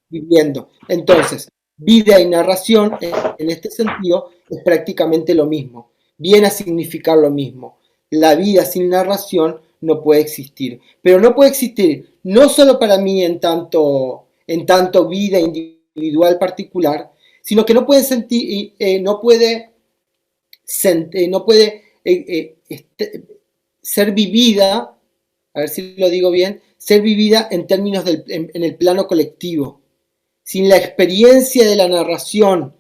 viviendo. Entonces, vida y narración, en este sentido, es prácticamente lo mismo. Viene a significar lo mismo. La vida sin narración no puede existir. Pero no puede existir no solo para mí en tanto vida individual particular, sino que no puede sentir, no puede ser vivida, a ver si lo digo bien, ser vivida en términos en el plano colectivo. Sin la experiencia de la narración,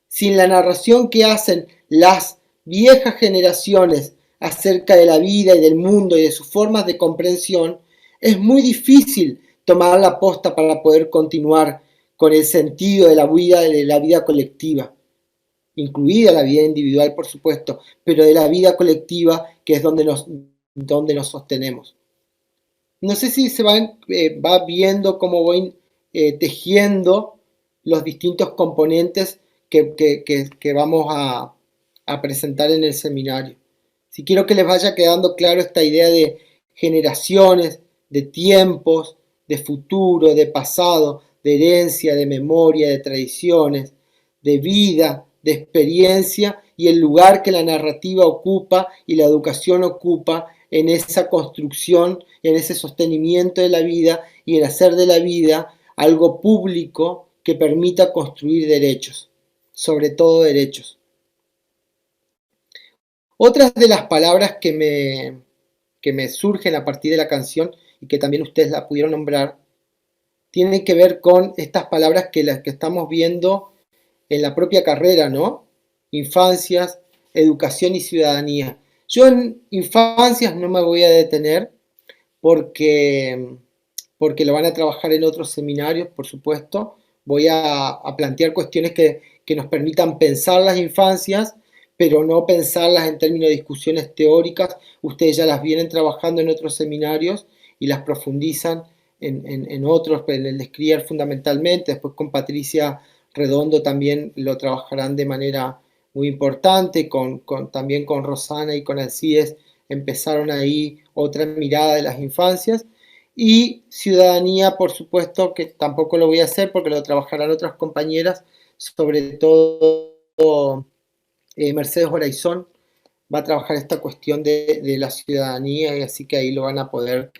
sin la narración que hacen las viejas generaciones acerca de la vida y del mundo y de sus formas de comprensión, es muy difícil tomar la posta para poder continuar con el sentido de la vida colectiva, incluida la vida individual, por supuesto, pero de la vida colectiva, que es donde nos sostenemos. No sé si se va viendo cómo voy tejiendo los distintos componentes que vamos a presentar en el seminario. Si quiero que les vaya quedando claro esta idea de generaciones, de tiempos, de futuro, de pasado, de herencia, de memoria, de tradiciones, de vida, de experiencia y el lugar que la narrativa ocupa y la educación ocupa en esa construcción, en ese sostenimiento de la vida y en hacer de la vida algo público que permita construir derechos, sobre todo derechos. Otras de las palabras que me surgen a partir de la canción y que también ustedes la pudieron nombrar, tienen que ver con estas palabras que estamos viendo en la propia carrera, ¿no? Infancias, educación y ciudadanía. Yo en infancias no me voy a detener porque lo van a trabajar en otros seminarios, por supuesto. Voy a plantear cuestiones que nos permitan pensar las infancias, pero no pensarlas en términos de discusiones teóricas. Ustedes ya las vienen trabajando en otros seminarios y las profundizan en otros, en el de Skrier fundamentalmente, después con Patricia Redondo también lo trabajarán de manera muy importante, también con Rosana y con Alcides empezaron ahí otra mirada de las infancias, y ciudadanía, por supuesto, que tampoco lo voy a hacer porque lo trabajarán otras compañeras, sobre todo Mercedes Horaizón va a trabajar esta cuestión de la ciudadanía, y así que ahí lo van a poder.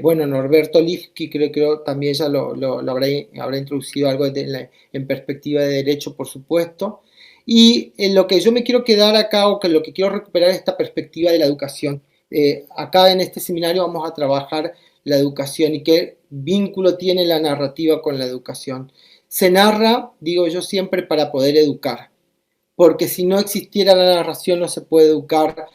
Bueno, Norberto Lifki creo también ya lo habrá introducido algo en perspectiva de derecho, por supuesto. Y en lo que yo me quiero quedar acá, o que lo que quiero recuperar es esta perspectiva de la educación. Acá en este seminario vamos a trabajar la educación y qué vínculo tiene la narrativa con la educación. Se narra, digo yo siempre, para poder educar, porque si no existiera la narración no se puede educar,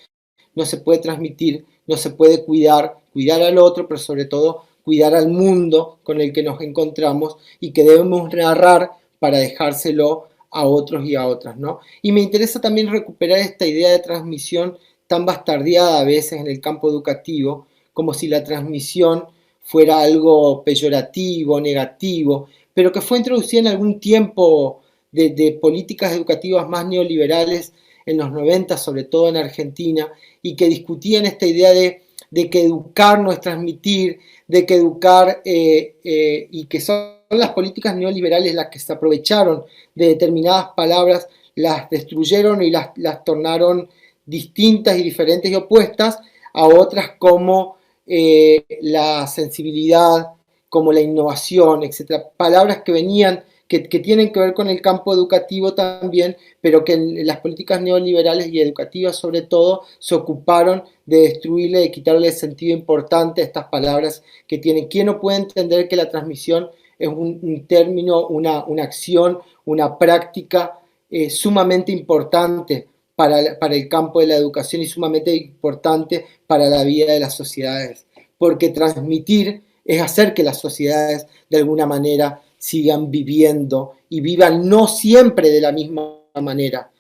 no se puede transmitir, no se puede cuidar al otro, pero sobre todo cuidar al mundo con el que nos encontramos y que debemos narrar para dejárselo a otros y a otras, ¿no? Y me interesa también recuperar esta idea de transmisión tan bastardeada a veces en el campo educativo, como si la transmisión fuera algo peyorativo, negativo, pero que fue introducida en algún tiempo de políticas educativas más neoliberales en los 90, sobre todo en Argentina, y que discutían esta idea de que educar no es transmitir, de que educar, y que son las políticas neoliberales las que se aprovecharon de determinadas palabras, las destruyeron y las tornaron distintas y diferentes y opuestas a otras como la sensibilidad, como la innovación, etc. Palabras que venían, que tienen que ver con el campo educativo también, pero que en las políticas neoliberales y educativas sobre todo se ocuparon de destruirle, de quitarle el sentido importante a estas palabras que tienen. ¿Quién no puede entender que la transmisión es un término, una acción, una práctica sumamente importante para el campo de la educación y sumamente importante para la vida de las sociedades? Porque transmitir es hacer que las sociedades de alguna manera sigan viviendo y vivan no siempre de la misma manera,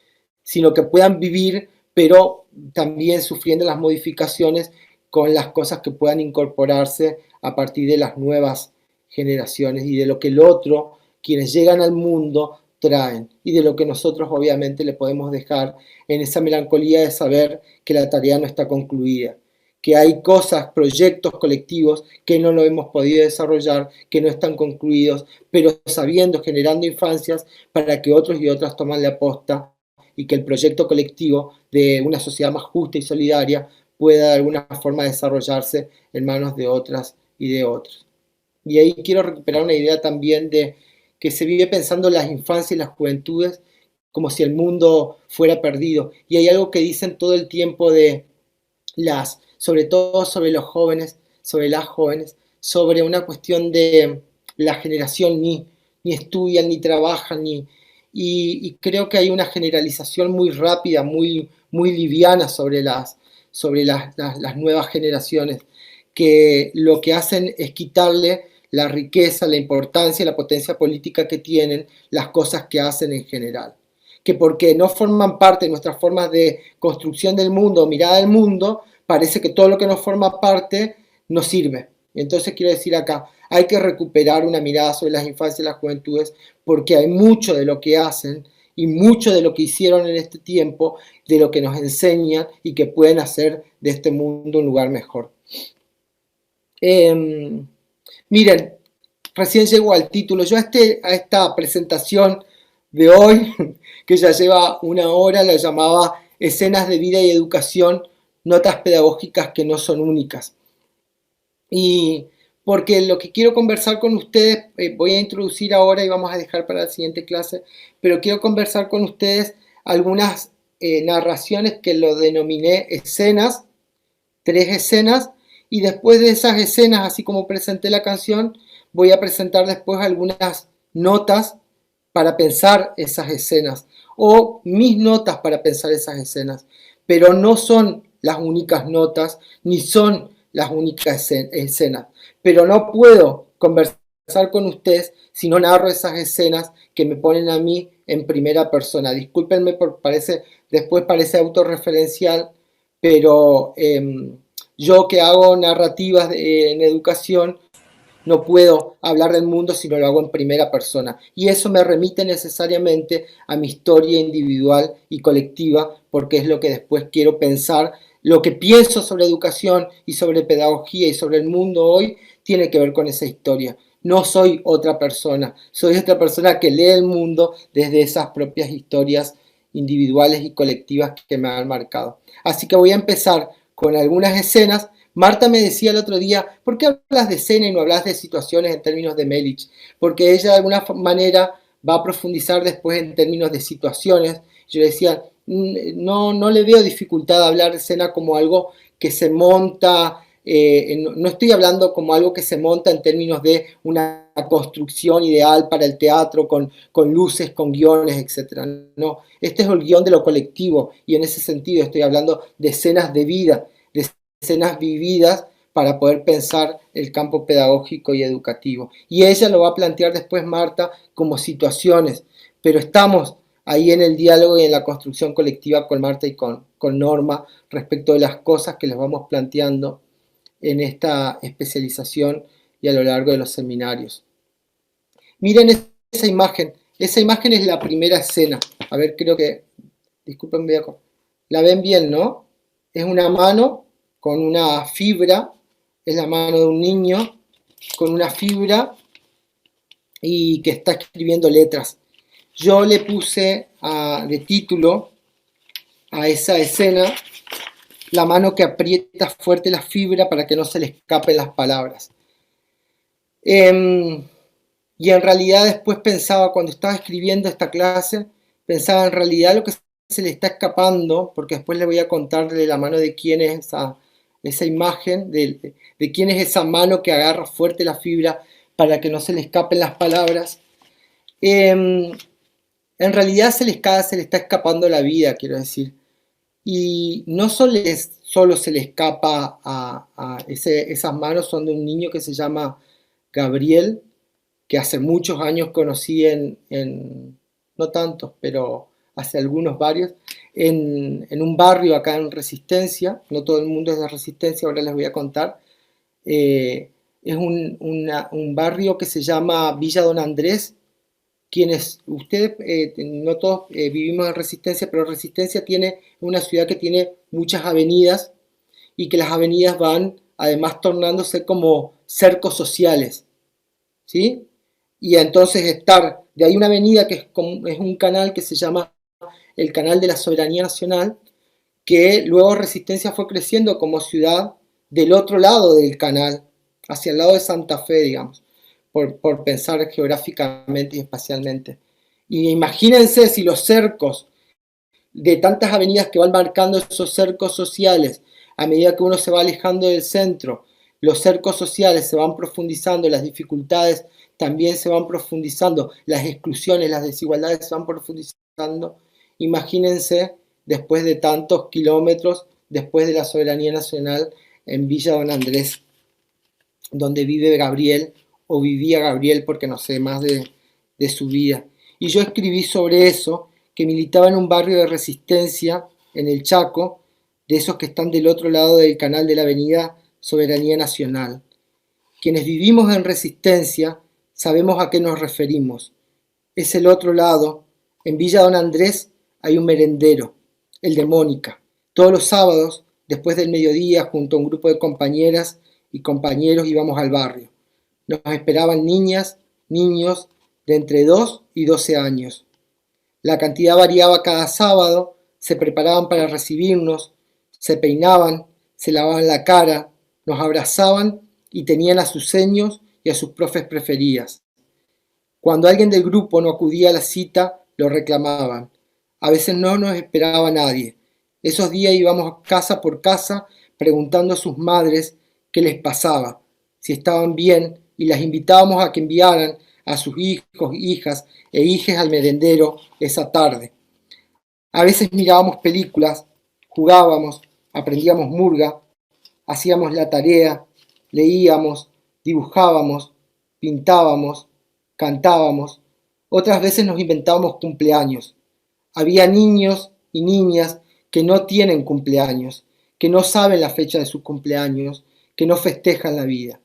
sino que puedan vivir, pero también sufriendo las modificaciones con las cosas que puedan incorporarse a partir de las nuevas generaciones y de lo que el otro, quienes llegan al mundo, traen y de lo que nosotros obviamente le podemos dejar en esa melancolía de saber que la tarea no está concluida, que hay cosas, proyectos colectivos que no lo hemos podido desarrollar, que no están concluidos, pero sabiendo, generando infancias para que otros y otras tomen la posta y que el proyecto colectivo de una sociedad más justa y solidaria pueda de alguna forma desarrollarse en manos de otras y de otros. Y ahí quiero recuperar una idea también de que se vive pensando las infancias y las juventudes como si el mundo fuera perdido. Y hay algo que dicen todo el tiempo de sobre todo sobre los jóvenes, sobre las jóvenes, sobre una cuestión de la generación ni estudian, ni trabajan, y creo que hay una generalización muy rápida, muy liviana sobre las nuevas generaciones, que lo que hacen es quitarle la riqueza, la importancia, la potencia política que tienen las cosas que hacen en general. Que porque no forman parte de nuestras formas de construcción del mundo, mirada del mundo, parece que todo lo que no forma parte no sirve. Entonces quiero decir acá, hay que recuperar una mirada sobre las infancias y las juventudes, porque hay mucho de lo que hacen y mucho de lo que hicieron en este tiempo, de lo que nos enseñan y que pueden hacer de este mundo un lugar mejor. Miren, recién llego al título. Yo a esta presentación de hoy, que ya lleva una hora, la llamaba Escenas de vida y educación, notas pedagógicas que no son únicas. Y porque lo que quiero conversar con ustedes, voy a introducir ahora y vamos a dejar para la siguiente clase, pero quiero conversar con ustedes algunas narraciones que lo denominé escenas, 3 escenas, y después de esas escenas, así como presenté la canción, voy a presentar después algunas notas para pensar esas escenas, o mis notas para pensar esas escenas, pero no son las únicas notas, ni son las únicas escenas, pero no puedo conversar con ustedes si no narro esas escenas que me ponen a mí en primera persona. Discúlpenme porque después parece autorreferencial, pero yo que hago narrativas en educación, no puedo hablar del mundo si no lo hago en primera persona. Y eso me remite necesariamente a mi historia individual y colectiva, porque es lo que después quiero pensar. Lo que pienso sobre educación y sobre pedagogía y sobre el mundo hoy tiene que ver con esa historia. No soy otra persona, soy otra persona que lee el mundo desde esas propias historias individuales y colectivas que me han marcado. Así que voy a empezar con algunas escenas. Marta me decía el otro día, ¿por qué hablas de escena y no hablas de situaciones en términos de Melich? Porque ella de alguna manera va a profundizar después en términos de situaciones. Yo le decía, no le veo dificultad a hablar de escena como algo que se monta, no estoy hablando como algo que se monta en términos de una construcción ideal para el teatro, con luces, con guiones, etc. No, este es el guión de lo colectivo y en ese sentido estoy hablando de escenas de vida, de escenas vividas para poder pensar el campo pedagógico y educativo. Y ella lo va a plantear después, Marta, como situaciones, pero estamos ahí en el diálogo y en la construcción colectiva con Marta y con Norma respecto de las cosas que les vamos planteando en esta especialización y a lo largo de los seminarios. Miren esa imagen es la primera escena. A ver, creo que, disculpen, la ven bien, ¿no? Es una mano con una fibra, es la mano de un niño con una fibra y que está escribiendo letras. Yo le puse de título a esa escena la mano que aprieta fuerte la fibra para que no se le escapen las palabras. Y en realidad después pensaba, cuando estaba escribiendo esta clase, pensaba en realidad lo que se le está escapando, porque después le voy a contar de la mano de quién es esa imagen, de quién es esa mano que agarra fuerte la fibra para que no se le escapen las palabras. En realidad se le está escapando la vida, quiero decir. Y no solo se le escapa esas manos, son de un niño que se llama Gabriel, que hace muchos años conocí no tantos, pero hace algunos varios, en un barrio acá en Resistencia. No todo el mundo es de Resistencia, ahora les voy a contar. Es un barrio que se llama Villa Don Andrés. Ustedes, no todos vivimos en Resistencia, pero Resistencia tiene una ciudad que tiene muchas avenidas, y que las avenidas van además tornándose como cercos sociales, ¿sí? Y entonces de ahí una avenida que es un canal que se llama el Canal de la Soberanía Nacional, que luego Resistencia fue creciendo como ciudad del otro lado del canal, hacia el lado de Santa Fe, digamos, por pensar geográficamente y espacialmente. Y imagínense si los cercos de tantas avenidas que van marcando esos cercos sociales, a medida que uno se va alejando del centro, los cercos sociales se van profundizando, las dificultades también se van profundizando, las exclusiones, las desigualdades se van profundizando. Imagínense, después de tantos kilómetros, después de la soberanía nacional, en Villa Don Andrés, donde vive Gabriel, o vivía Gabriel, porque no sé más de su vida. Y yo escribí sobre eso, que militaba en un barrio de Resistencia, en el Chaco, de esos que están del otro lado del canal de la avenida Soberanía Nacional. Quienes vivimos en Resistencia sabemos a qué nos referimos. Es el otro lado. En Villa Don Andrés hay un merendero, el de Mónica. Todos los sábados, después del mediodía, junto a un grupo de compañeras y compañeros, íbamos al barrio. Nos esperaban niñas, niños de entre 2 y 12 años. La cantidad variaba cada sábado, se preparaban para recibirnos, se peinaban, se lavaban la cara, nos abrazaban y tenían a sus seños y a sus profes preferidas. Cuando alguien del grupo no acudía a la cita, lo reclamaban. A veces no nos esperaba nadie. Esos días íbamos casa por casa preguntando a sus madres qué les pasaba, si estaban bien, y las invitábamos a que enviaran a sus hijos, hijas e hijes al merendero esa tarde. A veces mirábamos películas, jugábamos, aprendíamos murga, hacíamos la tarea, leíamos, dibujábamos, pintábamos, cantábamos. Otras veces nos inventábamos cumpleaños. Había niños y niñas que no tienen cumpleaños, que no saben la fecha de sus cumpleaños, que no festejan la vida.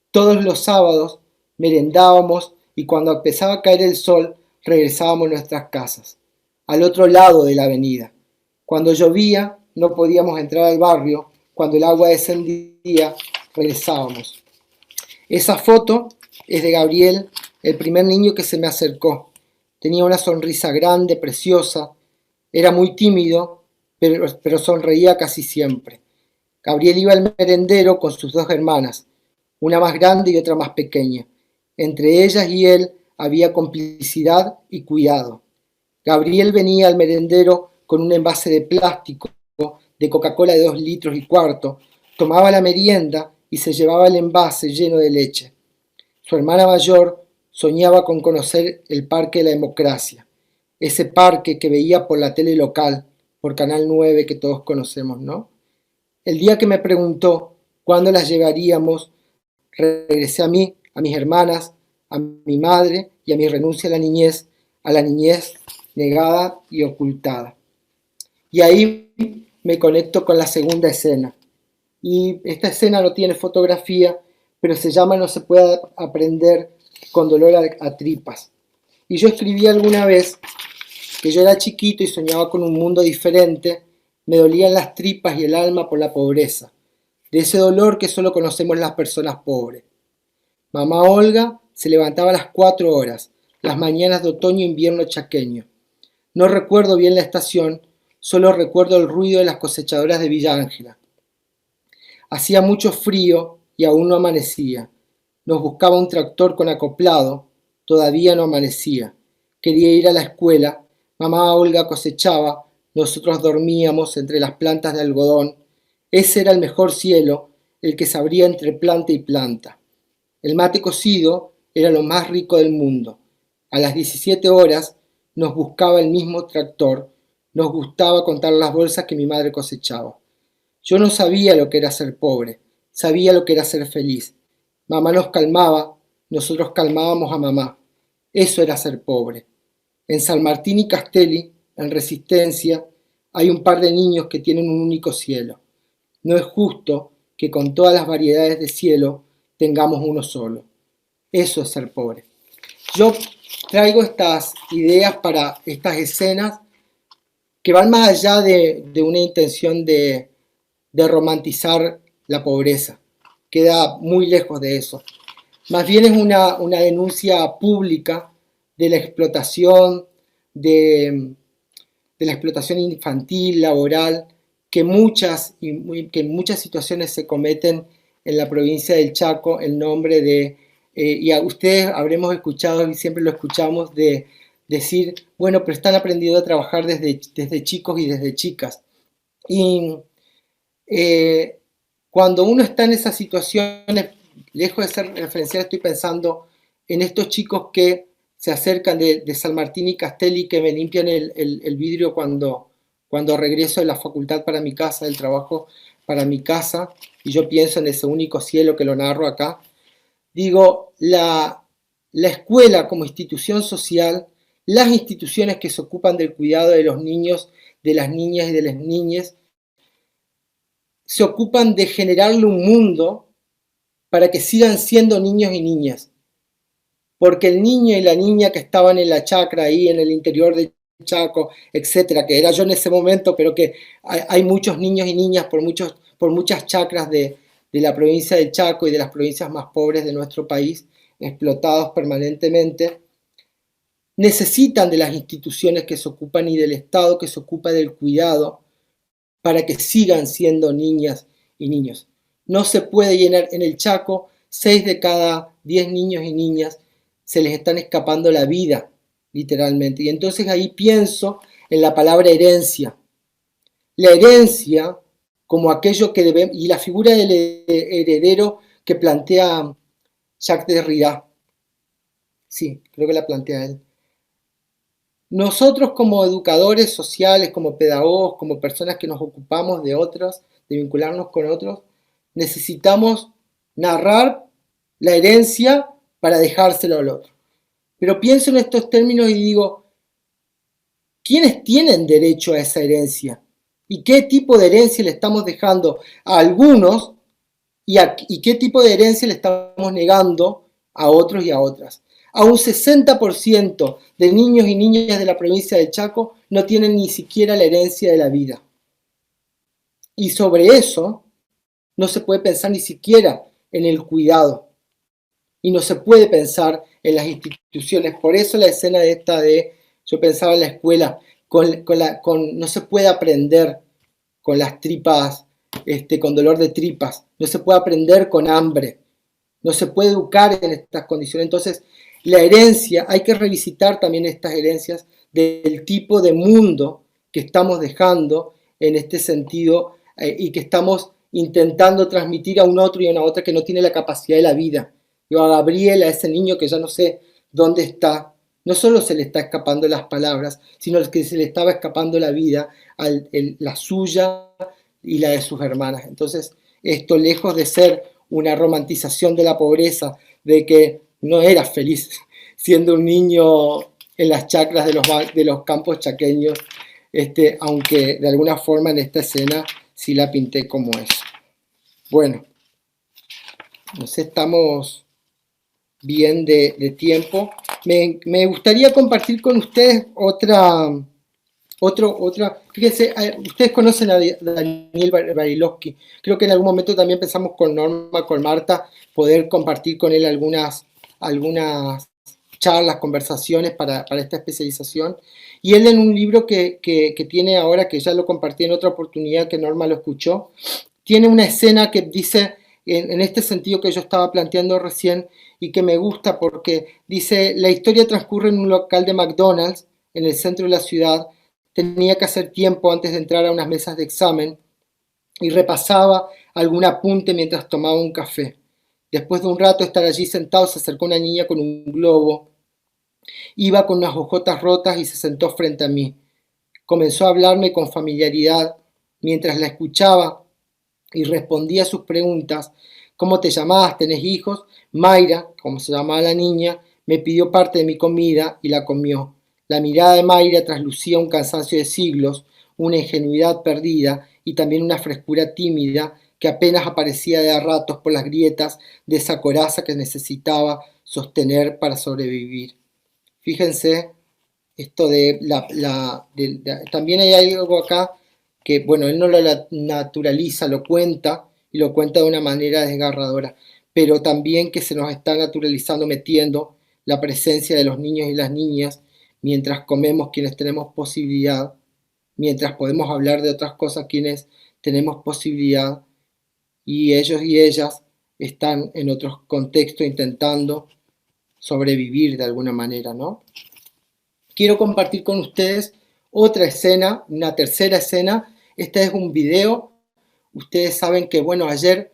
Todos los sábados merendábamos y cuando empezaba a caer el sol regresábamos a nuestras casas, al otro lado de la avenida. Cuando llovía no podíamos entrar al barrio, cuando el agua descendía regresábamos. Esa foto es de Gabriel, el primer niño que se me acercó. Tenía una sonrisa grande, preciosa, era muy tímido, pero sonreía casi siempre. Gabriel iba al merendero con sus 2 hermanas, una más grande y otra más pequeña. Entre ellas y él había complicidad y cuidado. Gabriel venía al merendero con un envase de plástico de Coca-Cola de 2,4 litros, tomaba la merienda y se llevaba el envase lleno de leche. Su hermana mayor soñaba con conocer el Parque de la Democracia, ese parque que veía por la tele local, por Canal 9 que todos conocemos, ¿no? El día que me preguntó cuándo las llevaríamos, regresé a mí, a mis hermanas, a mi madre y a mi renuncia a la niñez negada y ocultada. Y ahí me conecto con la segunda escena. Y esta escena no tiene fotografía, pero se llama No se puede aprender con dolor a tripas. Y yo escribí alguna vez que yo era chiquito y soñaba con un mundo diferente, me dolían las tripas y el alma por la pobreza, de ese dolor que solo conocemos las personas pobres. Mamá Olga se levantaba a las 4 horas, las mañanas de otoño e invierno chaqueño. No recuerdo bien la estación, solo recuerdo el ruido de las cosechadoras de Villa Ángela. Hacía mucho frío y aún no amanecía. Nos buscaba un tractor con acoplado, todavía no amanecía. Quería ir a la escuela, mamá Olga cosechaba, nosotros dormíamos entre las plantas de algodón. Ese era el mejor cielo, el que se abría entre planta y planta. El mate cocido era lo más rico del mundo. A las 17 horas nos buscaba el mismo tractor, nos gustaba contar las bolsas que mi madre cosechaba. Yo no sabía lo que era ser pobre, sabía lo que era ser feliz. Mamá nos calmaba, nosotros calmábamos a mamá. Eso era ser pobre. En San Martín y Castelli, en Resistencia, hay un par de niños que tienen un único cielo. No es justo que con todas las variedades de cielo tengamos uno solo. Eso es ser pobre. Yo traigo estas ideas para estas escenas que van más allá de una intención de romantizar la pobreza. Queda muy lejos de eso. Más bien es una denuncia pública de la explotación, de la explotación infantil, laboral, que en muchas situaciones se cometen en la provincia del Chaco en nombre de, y a ustedes habremos escuchado y siempre lo escuchamos, de decir, bueno, pero están aprendiendo a trabajar desde chicos y desde chicas. Y cuando uno está en esas situaciones, lejos de ser referencial, estoy pensando en estos chicos que se acercan de San Martín y Castelli, que me limpian el vidrio cuando regreso de la facultad para mi casa, del trabajo para mi casa, y yo pienso en ese único cielo que lo narro acá. Digo, la escuela como institución social, las instituciones que se ocupan del cuidado de los niños, de las niñas y de las niñas, se ocupan de generarle un mundo para que sigan siendo niños y niñas. Porque el niño y la niña que estaban en la chacra ahí en el interior de Chaco, etcétera, que era yo en ese momento, pero que hay muchos niños y niñas por muchas chacras de la provincia del Chaco y de las provincias más pobres de nuestro país, explotados permanentemente, necesitan de las instituciones que se ocupan y del Estado que se ocupa del cuidado para que sigan siendo niñas y niños. No se puede llenar en el Chaco, 6 de cada 10 niños y niñas se les están escapando la vida, literalmente. Y entonces ahí pienso en la palabra herencia. La herencia como aquello que debemos, y la figura del heredero que plantea Jacques Derrida. Sí, creo que la plantea él. Nosotros como educadores sociales, como pedagogos, como personas que nos ocupamos de otros, de vincularnos con otros, necesitamos narrar la herencia para dejárselo al otro. Pero pienso en estos términos y digo, ¿quiénes tienen derecho a esa herencia? ¿Y qué tipo de herencia le estamos dejando a algunos y qué tipo de herencia le estamos negando a otros y a otras? A un 60% de niños y niñas de la provincia del Chaco no tienen ni siquiera la herencia de la vida. Y sobre eso no se puede pensar ni siquiera en el cuidado. Y no se puede pensar en las instituciones. Por eso la escena yo pensaba en la escuela, no se puede aprender con las tripas, con dolor de tripas. No se puede aprender con hambre. No se puede educar en estas condiciones. Entonces, la herencia, hay que revisitar también estas herencias del tipo de mundo que estamos dejando en este sentido y que estamos intentando transmitir a un otro y a una otra que no tiene la capacidad de la vida. Yo a Gabriel, a ese niño que ya no sé dónde está, no solo se le está escapando las palabras, sino que se le estaba escapando la vida, la suya y la de sus hermanas. Entonces, esto lejos de ser una romantización de la pobreza, de que no era feliz siendo un niño en las chacras de los campos chaqueños, aunque de alguna forma en esta escena sí la pinté como eso. Bueno, no sé, estamos bien de tiempo. Me gustaría compartir con ustedes otra. Fíjense, ustedes conocen a Daniel Barilowski. Creo que en algún momento también pensamos con Norma, con Marta, poder compartir con él algunas charlas, conversaciones para esta especialización. Y él en un libro que tiene ahora, que ya lo compartí en otra oportunidad que Norma lo escuchó, tiene una escena que dice, en este sentido que yo estaba planteando recién, y que me gusta porque dice, la historia transcurre en un local de McDonald's, en el centro de la ciudad. Tenía que hacer tiempo antes de entrar a unas mesas de examen y repasaba algún apunte mientras tomaba un café. Después de un rato estar allí sentado, se acercó una niña con un globo. Iba con unas hojotas rotas y se sentó frente a mí. Comenzó a hablarme con familiaridad mientras la escuchaba y respondía a sus preguntas. ¿Cómo te llamás? ¿Tenés hijos? Mayra, como se llamaba la niña, me pidió parte de mi comida y la comió. La mirada de Mayra traslucía un cansancio de siglos, una ingenuidad perdida y también una frescura tímida que apenas aparecía de a ratos por las grietas de esa coraza que necesitaba sostener para sobrevivir. Fíjense esto de también hay algo acá que, bueno, él no lo naturaliza, lo cuenta y lo cuenta de una manera desgarradora, pero también que se nos está naturalizando, metiendo la presencia de los niños y las niñas mientras comemos quienes tenemos posibilidad, mientras podemos hablar de otras cosas quienes tenemos posibilidad, y ellos y ellas están en otros contextos intentando sobrevivir de alguna manera, ¿no? Quiero compartir con ustedes otra escena, una tercera escena. Este es un video. Ustedes saben que, bueno, ayer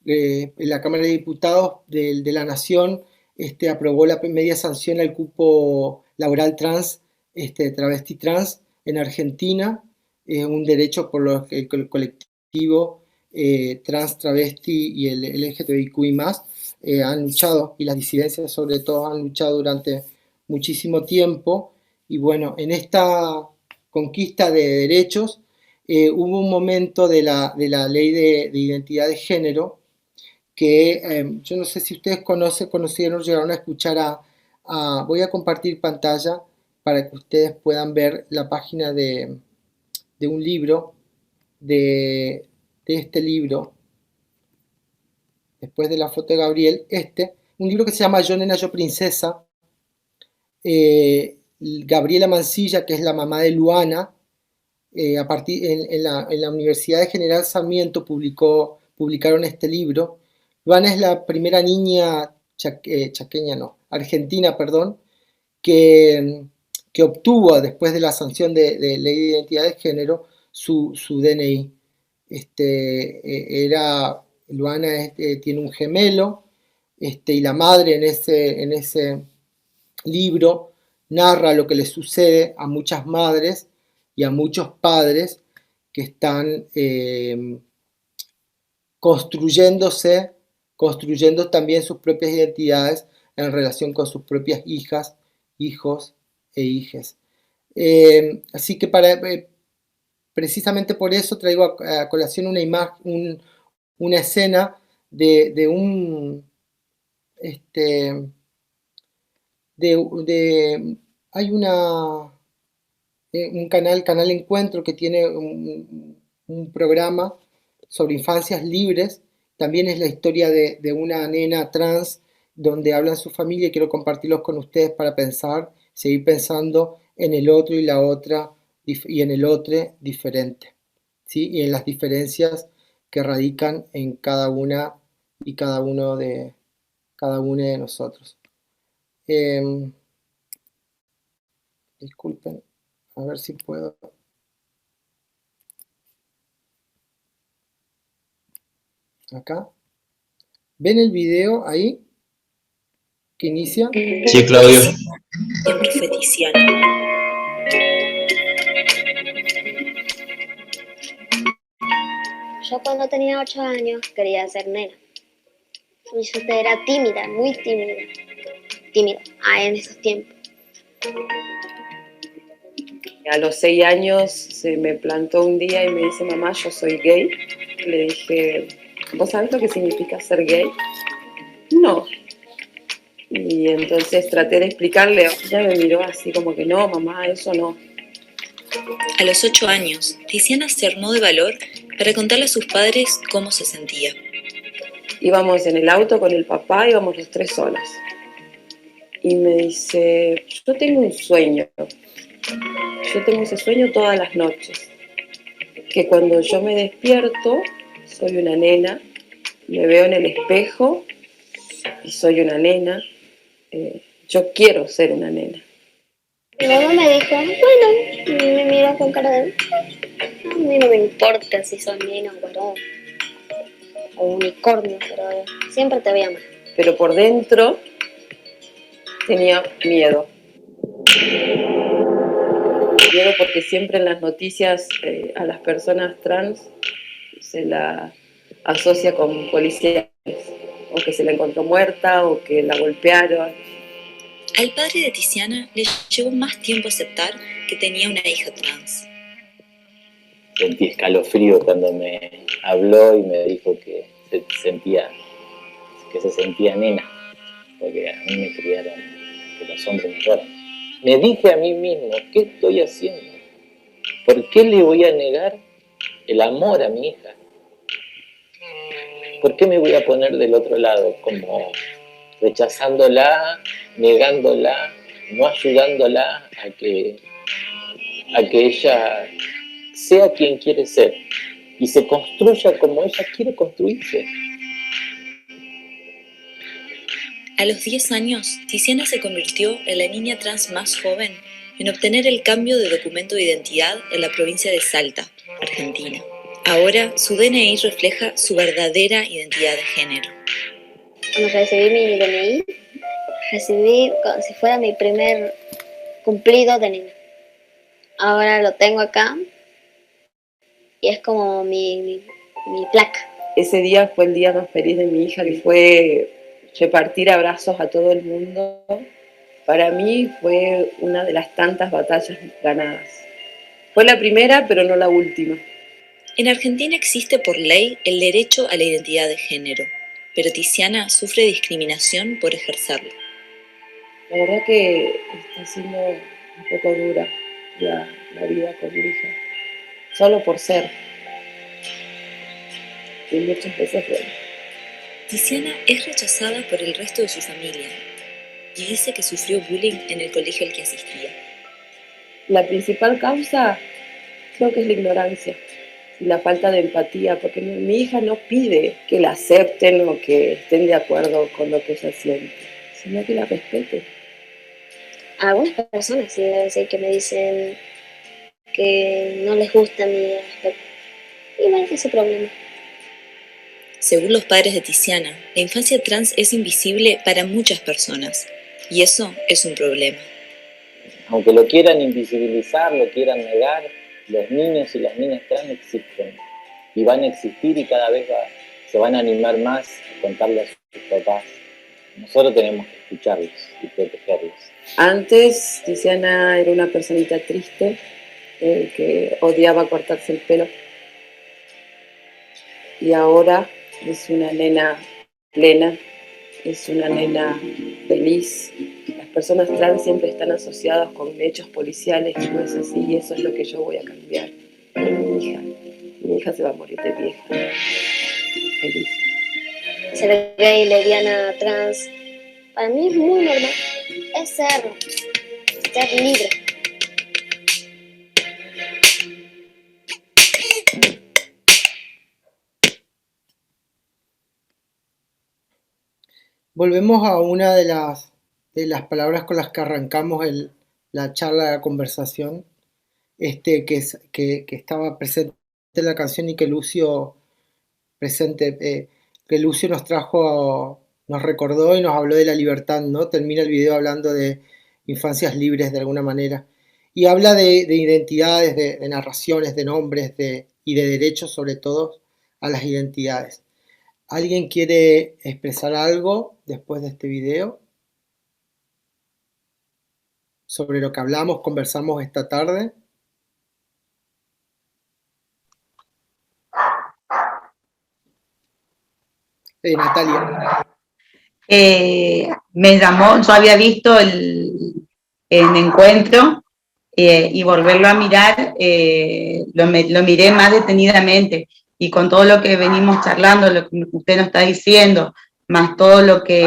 en la Cámara de Diputados de la Nación aprobó la media sanción al cupo laboral trans, travesti trans en Argentina, un derecho por lo que el colectivo trans, travesti y el LGTBIQI+, han luchado, y las disidencias sobre todo han luchado durante muchísimo tiempo, y bueno, en esta conquista de derechos hubo un momento de la ley de identidad de género que yo no sé si ustedes conocieron, llegaron a escuchar voy a compartir pantalla para que ustedes puedan ver la página de un libro, de este libro, después de la foto de Gabriel, un libro que se llama Yo Nena, Yo Princesa. Gabriela Mancilla, que es la mamá de Luana, en la Universidad de General Sarmiento publicaron este libro. Luana es la primera niña argentina, perdón, que obtuvo, después de la sanción de ley de identidad de género, su DNI. Luana tiene un gemelo, y la madre en ese libro narra lo que le sucede a muchas madres y a muchos padres que están construyendo también sus propias identidades en relación con sus propias hijas, hijos e hijes. Así que precisamente por eso traigo a colación una escena de un hay un canal Encuentro, que tiene un programa sobre infancias libres. También es la historia de una nena trans donde habla su familia, y quiero compartirlos con ustedes para seguir pensando en el otro y la otra, y en el otro diferente, ¿sí? Y en las diferencias que radican en cada una y cada uno de nosotros. Disculpen, a ver si puedo. Acá. ¿Ven el video ahí? ¿Que inicia? Sí, Claudio. En Profeticiana. Yo cuando tenía 8 años quería ser nena. Y yo era tímida, muy tímida. Tímida, en esos tiempos. A los 6 años se me plantó un día y me dice: mamá, yo soy gay. Le dije: ¿vos sabés lo que significa ser gay? No. Y entonces traté de explicarle. Ella me miró así como que: no, mamá, eso no. A los 8 años, Tiziana se armó de valor para contarle a sus padres cómo se sentía. Íbamos en el auto con el papá, íbamos los 3 solas. Y me dice: yo tengo un sueño. Yo tengo ese sueño todas las noches. Que cuando yo me despierto, soy una nena, me veo en el espejo y soy una nena. Yo quiero ser una nena. Mi mamá me dijo: bueno, y me miró con cara de: a mí no me importa si son nena o varón, o unicornio, pero siempre te voy a amar. Pero por dentro tenía miedo. Miedo porque siempre en las noticias a las personas trans se la asocia con policía o que se la encontró muerta, o que la golpearon. Al padre de Tiziana le llevó más tiempo aceptar que tenía una hija trans. Sentí escalofrío cuando me habló y me dijo que se sentía nena, porque a mí me criaron que los hombres no lloran. Me dije a mí mismo, ¿qué estoy haciendo? ¿Por qué le voy a negar el amor a mi hija? ¿Por qué me voy a poner del otro lado? Como rechazándola, negándola, no ayudándola a que ella sea quien quiere ser y se construya como ella quiere construirse. A los 10 años, Tiziana se convirtió en la niña trans más joven en obtener el cambio de documento de identidad en la provincia de Salta, Argentina. Ahora, su DNI refleja su verdadera identidad de género. Cuando recibí mi DNI, recibí como si fuera mi primer cumplido de nena. Ahora lo tengo acá y es como mi placa. Ese día fue el día más feliz de mi hija, que fue repartir abrazos a todo el mundo. Para mí fue una de las tantas batallas ganadas. Fue la primera, pero no la última. En Argentina existe por ley el derecho a la identidad de género, pero Tiziana sufre discriminación por ejercerlo. La verdad que está siendo un poco dura la vida con mi hija, solo por ser. Y muchas veces bueno. Tiziana es rechazada por el resto de su familia y dice que sufrió bullying en el colegio al que asistía. La principal causa creo que es la ignorancia y la falta de empatía, porque mi hija no pide que la acepten o que estén de acuerdo con lo que ella siente, sino que la respeten. Algunas personas sí deben ser que me dicen que no les gusta mi aspecto. Y bueno, ese es su problema. Según los padres de Tiziana, la infancia trans es invisible para muchas personas, y eso es un problema. Aunque lo quieran invisibilizar, lo quieran negar, los niños y las niñas trans existen y van a existir y cada vez se van a animar más a contarle a sus papás. Nosotros tenemos que escucharlos y protegerlos. Antes Tiziana era una personita triste que odiaba cortarse el pelo y ahora es una nena plena, es una nena feliz. Las personas trans siempre están asociadas con hechos policiales y no es así, y eso es lo que yo voy a cambiar con mi hija. Mi hija se va a morir de vieja, feliz. Ser gay, lesbiana, trans, para mí es muy normal. Es ser libre. Volvemos a una de las palabras con las que arrancamos la charla, la conversación, que estaba presente en la canción y que Lucio nos trajo, nos recordó y nos habló de la libertad, ¿no? Termina el video hablando de infancias libres de alguna manera. Y habla de identidades, de narraciones, de nombres y de derechos sobre todo a las identidades. ¿Alguien quiere expresar algo después de este video sobre lo que conversamos esta tarde? Natalia. Me llamó, yo había visto el encuentro y volverlo a mirar, lo miré más detenidamente. Y con todo lo que venimos charlando, lo que usted nos está diciendo, más todo lo que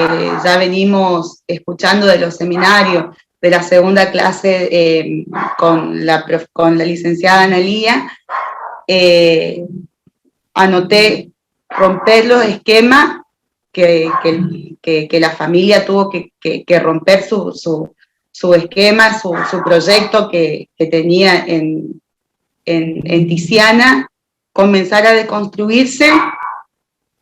ya venimos escuchando de los seminarios, de la segunda clase con la licenciada Analía, anoté romper los esquemas que la familia tuvo que romper su esquema, su proyecto que tenía en Tiziana, comenzar a deconstruirse,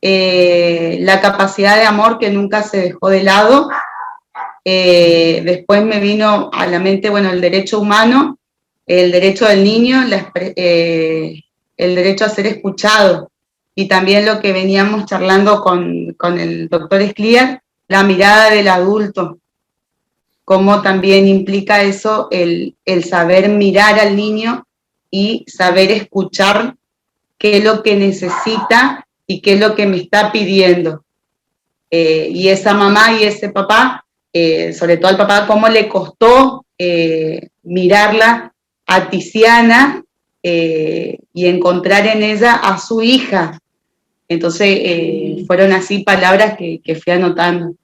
la capacidad de amor que nunca se dejó de lado. Después me vino a la mente, bueno, el derecho humano, el derecho del niño, el derecho a ser escuchado y también lo que veníamos charlando con el doctor Escliar, la mirada del adulto, cómo también implica eso el saber mirar al niño y saber escuchar qué es lo que necesita y qué es lo que me está pidiendo. Y esa mamá y ese papá, sobre todo al papá, cómo le costó mirarla a Tiziana y encontrar en ella a su hija. Entonces fueron así palabras que fui anotando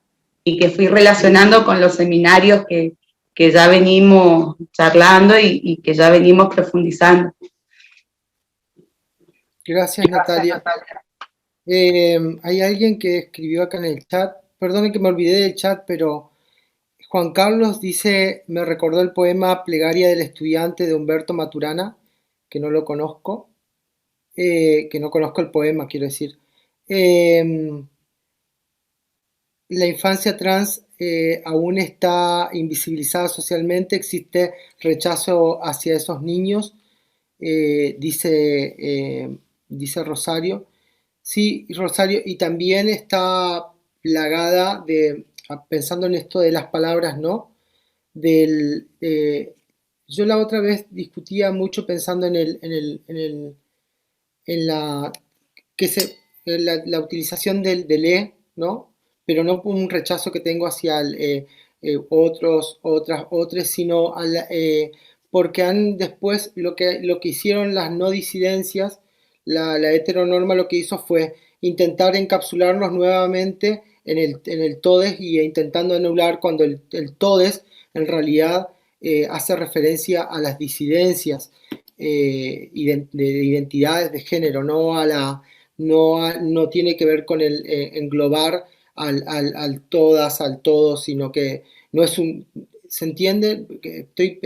y que fui relacionando con los seminarios que ya venimos charlando y que ya venimos profundizando. Gracias, Natalia. Hay alguien que escribió acá en el chat, perdone que me olvidé del chat, pero Juan Carlos dice, me recordó el poema Plegaria del Estudiante de Humberto Maturana, que no lo conozco, que no conozco el poema, quiero decir. La infancia trans aún está invisibilizada socialmente, existe rechazo hacia esos niños, dice Rosario. Sí, Rosario, y también está plagada de, pensando en esto de las palabras, ¿no? Yo la otra vez discutía mucho pensando en la, la utilización del E, ¿no? Pero no por un rechazo que tengo hacia otros, sino porque han después lo que hicieron las no disidencias, la heteronorma lo que hizo fue intentar encapsularnos nuevamente en el todes y intentando anular cuando el todes en realidad hace referencia a las disidencias de identidades de género, no tiene que ver con el englobar al todas, al todo, sino que no es un... ¿Se entiende? Estoy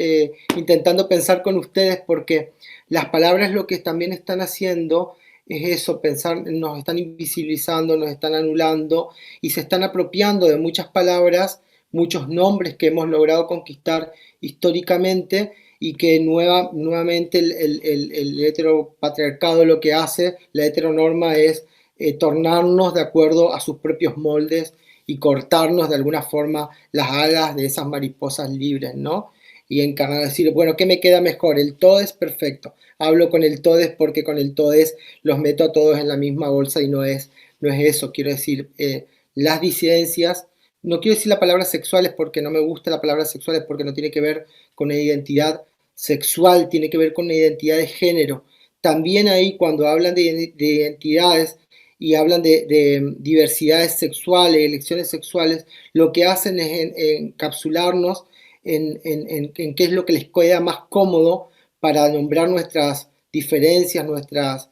intentando pensar con ustedes porque las palabras lo que también están haciendo es eso, pensar, nos están invisibilizando, nos están anulando y se están apropiando de muchas palabras, muchos nombres que hemos logrado conquistar históricamente y que nuevamente el heteropatriarcado lo que hace, la heteronorma es tornarnos de acuerdo a sus propios moldes y cortarnos de alguna forma las alas de esas mariposas libres, ¿no? Y encarnar, decir, bueno, ¿qué me queda mejor? El todes, perfecto. Hablo con el todes porque con el todes los meto a todos en la misma bolsa y no es eso. Quiero decir, las disidencias, no quiero decir la palabra sexuales porque no me gusta la palabra sexuales porque no tiene que ver con una identidad sexual, tiene que ver con una identidad de género. También ahí cuando hablan de identidades y hablan de diversidades sexuales, elecciones sexuales, lo que hacen es encapsularnos en qué es lo que les queda más cómodo para nombrar nuestras diferencias, nuestras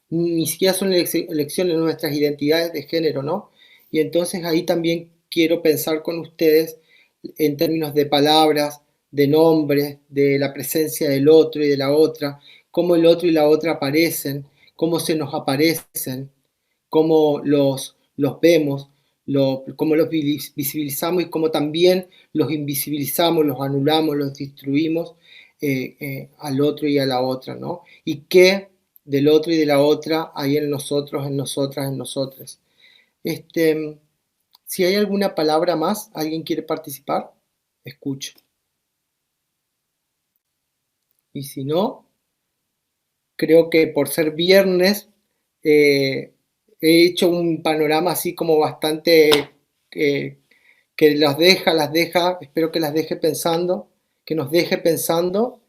ni siquiera son elecciones, nuestras identidades de género, ¿no? Y entonces ahí también quiero pensar con ustedes en términos de palabras, de nombres, de la presencia del otro y de la otra, cómo el otro y la otra aparecen, cómo se nos aparecen, cómo los vemos, cómo los visibilizamos y cómo también los invisibilizamos, los anulamos, los destruimos al otro y a la otra, ¿no? Y qué del otro y de la otra hay en nosotros, en nosotras, en nosotros. Si hay alguna palabra más, ¿alguien quiere participar? Escucho. Y si no, creo que por ser viernes he hecho un panorama así como bastante que las deja, espero que las deje pensando, que nos deje pensando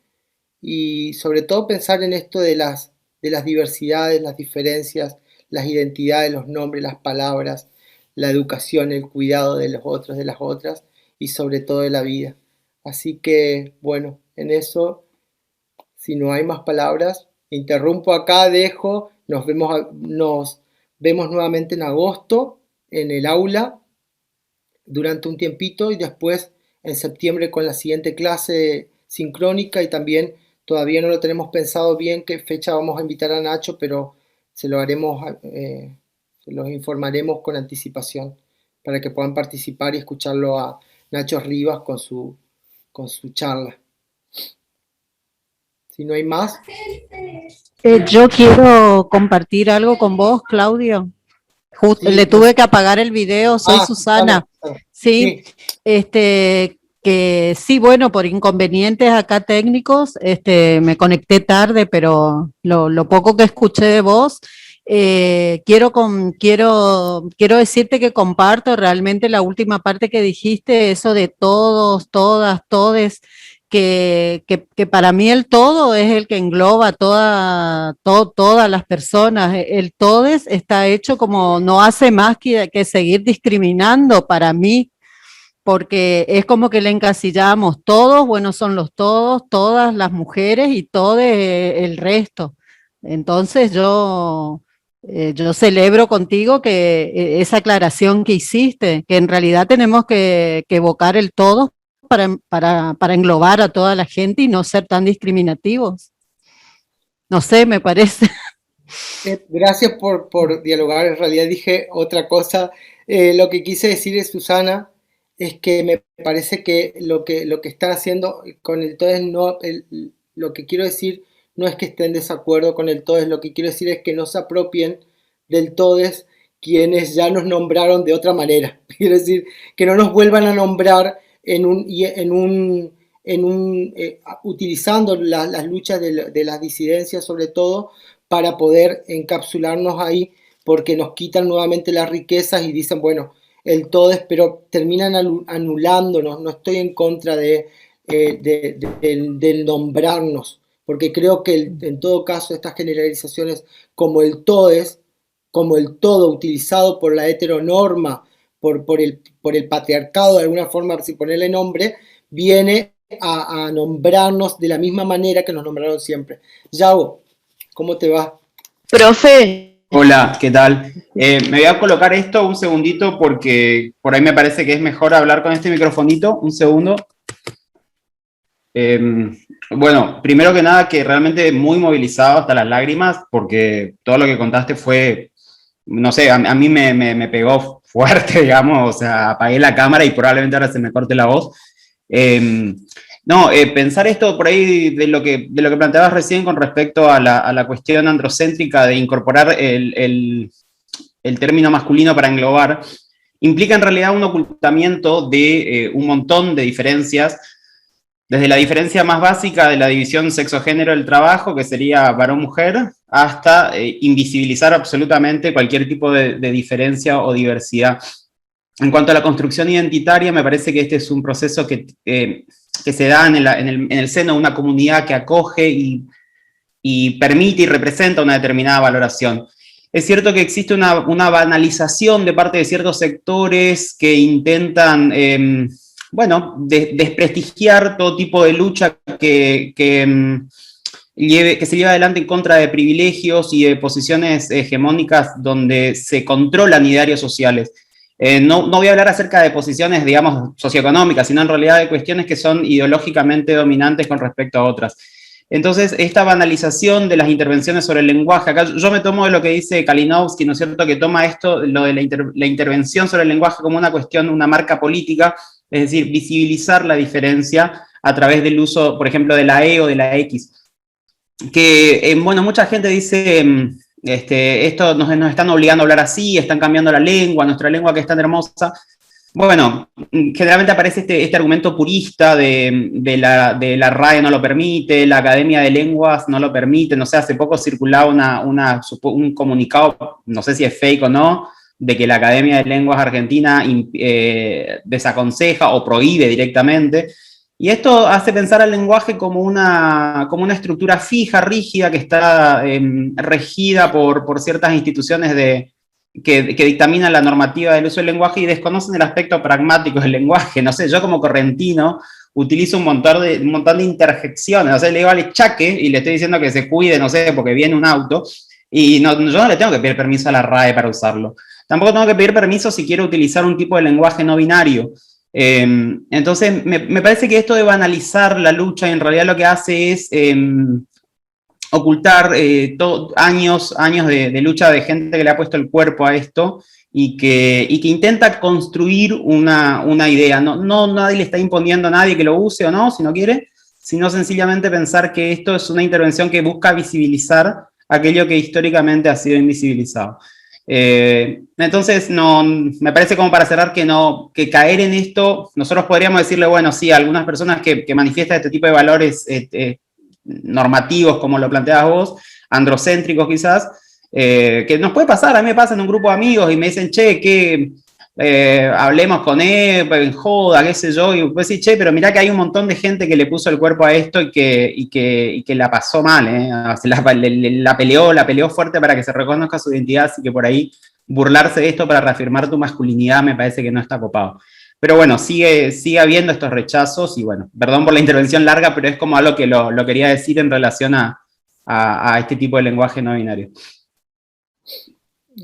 y sobre todo pensar en esto de las diversidades, las diferencias, las identidades, los nombres, las palabras, la educación, el cuidado de los otros, de las otras y sobre todo de la vida. Así que, bueno, en eso, si no hay más palabras, interrumpo acá, dejo, nos vemos nuevamente en agosto en el aula durante un tiempito y después en septiembre con la siguiente clase sincrónica y también todavía no lo tenemos pensado bien qué fecha vamos a invitar a Nacho, pero se lo haremos, se los informaremos con anticipación para que puedan participar y escucharlo a Nacho Rivas con su charla. Si no hay más. Yo quiero compartir algo con vos, Claudio. Sí, Le tuve que apagar el video, soy Susana. Sí, que sí, bueno, por inconvenientes acá técnicos, me conecté tarde, pero lo poco que escuché de vos, quiero decirte que comparto realmente la última parte que dijiste, eso de todos, todas, todes, que para mí el todo es el que engloba todas las personas. El todes está hecho como, no hace más que seguir discriminando para mí, porque es como que le encasillamos todos, bueno, son los todos, todas las mujeres y todo el resto. Entonces yo celebro contigo que esa aclaración que hiciste, que en realidad tenemos que evocar el todo para englobar a toda la gente y no ser tan discriminativos. No sé, me parece. Gracias por dialogar, en realidad dije otra cosa. Lo que quise decir, Susana, es que me parece que lo que están haciendo con el TODES, lo que quiero decir no es que estén en desacuerdo con el TODES, lo que quiero decir es que no se apropien del TODES quienes ya nos nombraron de otra manera. Quiero decir, que no nos vuelvan a nombrar utilizando las luchas de las disidencias, sobre todo, para poder encapsularnos ahí, porque nos quitan nuevamente las riquezas y dicen, bueno, el TODES, pero terminan anulándonos. No estoy en contra del nombrarnos, porque creo que en todo caso estas generalizaciones como el TODES, como el todo utilizado por la heteronorma, por el patriarcado, de alguna forma, sin ponerle nombre, viene a nombrarnos de la misma manera que nos nombraron siempre. Yago, ¿cómo te va? Profe. Hola, ¿qué tal? Me voy a colocar esto un segundito porque por ahí me parece que es mejor hablar con este microfonito. Un segundo. Bueno, primero que nada, que realmente muy movilizado hasta las lágrimas, porque todo lo que contaste fue, no sé, a mí me pegó fuerte, digamos, o sea, apagué la cámara y probablemente ahora se me corte la voz. Pensar esto por ahí de lo que planteabas recién con respecto a la cuestión androcéntrica de incorporar el término masculino para englobar, implica en realidad un ocultamiento de un montón de diferencias, desde la diferencia más básica de la división sexo-género del trabajo, que sería varón-mujer, hasta invisibilizar absolutamente cualquier tipo de diferencia o diversidad. En cuanto a la construcción identitaria, me parece que este es un proceso que se da en el seno de una comunidad que acoge y permite y representa una determinada valoración. Es cierto que existe una banalización de parte de ciertos sectores que intentan, desprestigiar todo tipo de lucha que se lleva adelante en contra de privilegios y de posiciones hegemónicas donde se controlan idearios sociales. No voy a hablar acerca de posiciones, digamos, socioeconómicas, sino en realidad de cuestiones que son ideológicamente dominantes con respecto a otras. Entonces, esta banalización de las intervenciones sobre el lenguaje, acá yo me tomo de lo que dice Kalinowski, ¿no es cierto?, que toma esto, lo de la intervención sobre el lenguaje como una cuestión, una marca política, es decir, visibilizar la diferencia a través del uso, por ejemplo, de la E o de la X. Que, mucha gente dice, esto nos están obligando a hablar así, están cambiando la lengua, nuestra lengua que es tan hermosa. Bueno, generalmente aparece este argumento purista de la RAE no lo permite, la Academia de Lenguas no lo permite, no sé, hace poco circulaba un comunicado, no sé si es fake o no, de que la Academia de Lenguas Argentina desaconseja o prohíbe directamente. Y esto hace pensar al lenguaje como una estructura fija, rígida, que está regida por ciertas instituciones que dictaminan la normativa del uso del lenguaje y desconocen el aspecto pragmático del lenguaje. No sé, yo como correntino utilizo un montón de interjecciones. O sea, le digo al chaque y le estoy diciendo que se cuide, no sé, porque viene un auto, y yo no le tengo que pedir permiso a la RAE para usarlo. Tampoco tengo que pedir permiso si quiero utilizar un tipo de lenguaje no binario. Entonces, me parece que esto de banalizar la lucha en realidad lo que hace es ocultar años de lucha de gente que le ha puesto el cuerpo a esto y que intenta construir una idea. No nadie le está imponiendo a nadie que lo use o no, si no quiere, sino sencillamente pensar que esto es una intervención que busca visibilizar aquello que históricamente ha sido invisibilizado. Entonces, no, me parece como para cerrar que caer en esto, nosotros podríamos decirle, bueno, sí, a algunas personas que manifiestan este tipo de valores normativos, como lo planteabas vos, androcéntricos quizás, que nos puede pasar, a mí me pasa en un grupo de amigos y me dicen, che, que hablemos con él, en joda, qué sé yo, y pues sí, che, pero mirá que hay un montón de gente que le puso el cuerpo a esto y que la pasó mal, la peleó fuerte para que se reconozca su identidad, así que por ahí burlarse de esto para reafirmar tu masculinidad me parece que no está copado. Pero bueno, sigue habiendo estos rechazos y bueno, perdón por la intervención larga, pero es como algo que lo quería decir en relación a este tipo de lenguaje no binario.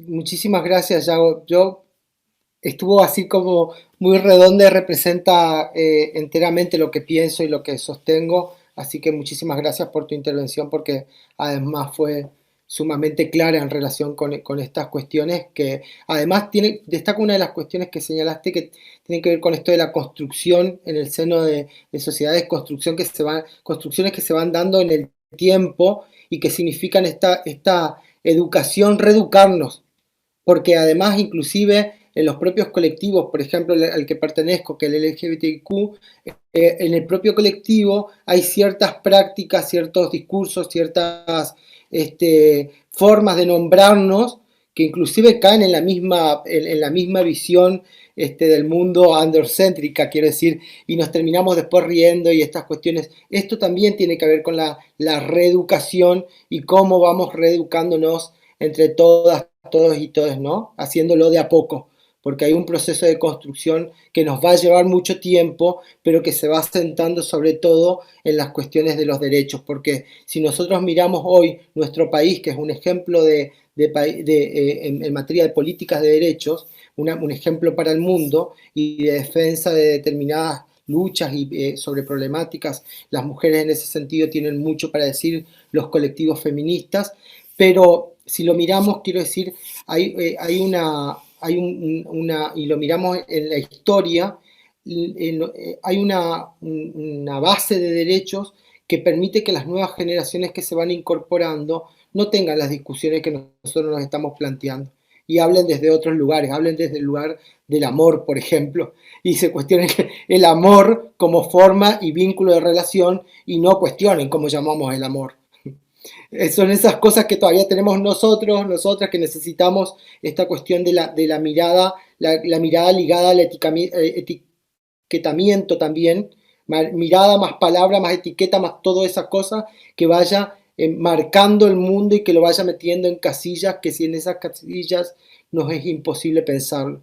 Muchísimas gracias, Yago. Yo estuvo así como muy redonda y representa enteramente lo que pienso y lo que sostengo, así que muchísimas gracias por tu intervención porque además fue sumamente clara en relación con estas cuestiones que además destaca una de las cuestiones que señalaste que tiene que ver con esto de la construcción en el seno de sociedades, construcciones que se van dando en el tiempo y que significan esta educación, reeducarnos, porque además inclusive en los propios colectivos, por ejemplo, al que pertenezco, que es el LGBTQ, en el propio colectivo hay ciertas prácticas, ciertos discursos, ciertas formas de nombrarnos que inclusive caen en la misma visión del mundo androcéntrica, quiero decir, y nos terminamos después riendo y estas cuestiones. Esto también tiene que ver con la reeducación y cómo vamos reeducándonos entre todas, todos y todas, ¿no? Haciéndolo de a poco, porque hay un proceso de construcción que nos va a llevar mucho tiempo, pero que se va asentando sobre todo en las cuestiones de los derechos, porque si nosotros miramos hoy nuestro país, que es un ejemplo en materia de políticas de derechos, un ejemplo para el mundo y de defensa de determinadas luchas y sobre problemáticas, las mujeres en ese sentido tienen mucho para decir, los colectivos feministas, pero si lo miramos, quiero decir, hay una, y lo miramos en la historia, hay una base de derechos que permite que las nuevas generaciones que se van incorporando no tengan las discusiones que nosotros nos estamos planteando y hablen desde otros lugares, hablen desde el lugar del amor, por ejemplo, y se cuestionen el amor como forma y vínculo de relación y no cuestionen cómo llamamos el amor. Son esas cosas que todavía tenemos nosotros, nosotras, que necesitamos esta cuestión de la mirada, la mirada ligada al etiquetamiento también, mirada más palabra, más etiqueta, más todas esas cosas, que vaya marcando el mundo y que lo vaya metiendo en casillas, que si en esas casillas nos es imposible pensarlo.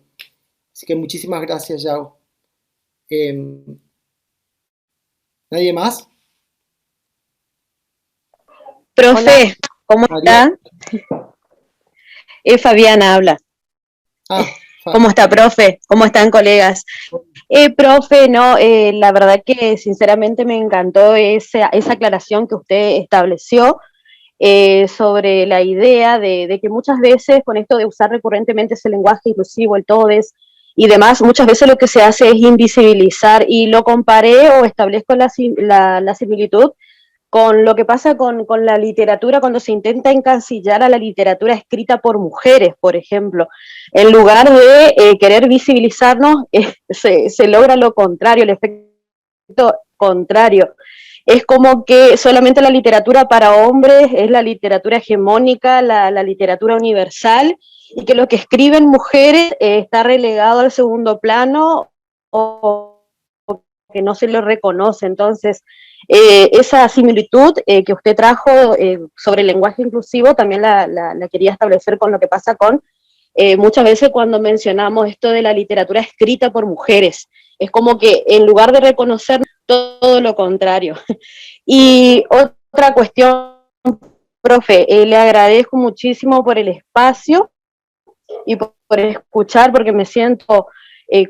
Así que muchísimas gracias, Yao. ¿Nadie más? Profe, ¿cómo está? Fabiana habla. ¿Cómo está, profe? ¿Cómo están, colegas? Profe, no, la verdad que sinceramente me encantó esa aclaración que usted estableció sobre la idea de que muchas veces con esto de usar recurrentemente ese lenguaje inclusivo, el todes y demás, muchas veces lo que se hace es invisibilizar, y lo comparé o establezco la similitud con lo que pasa con la literatura cuando se intenta encasillar a la literatura escrita por mujeres, por ejemplo. En lugar de querer visibilizarnos, se logra lo contrario, el efecto contrario. Es como que solamente la literatura para hombres es la literatura hegemónica, la literatura universal, y que lo que escriben mujeres está relegado al segundo plano o que no se lo reconoce. Entonces, esa similitud que usted trajo sobre el lenguaje inclusivo también la quería establecer con lo que pasa con muchas veces cuando mencionamos esto de la literatura escrita por mujeres. Es como que en lugar de reconocer todo lo contrario. Y otra cuestión, profe, le agradezco muchísimo por el espacio y por escuchar, porque me siento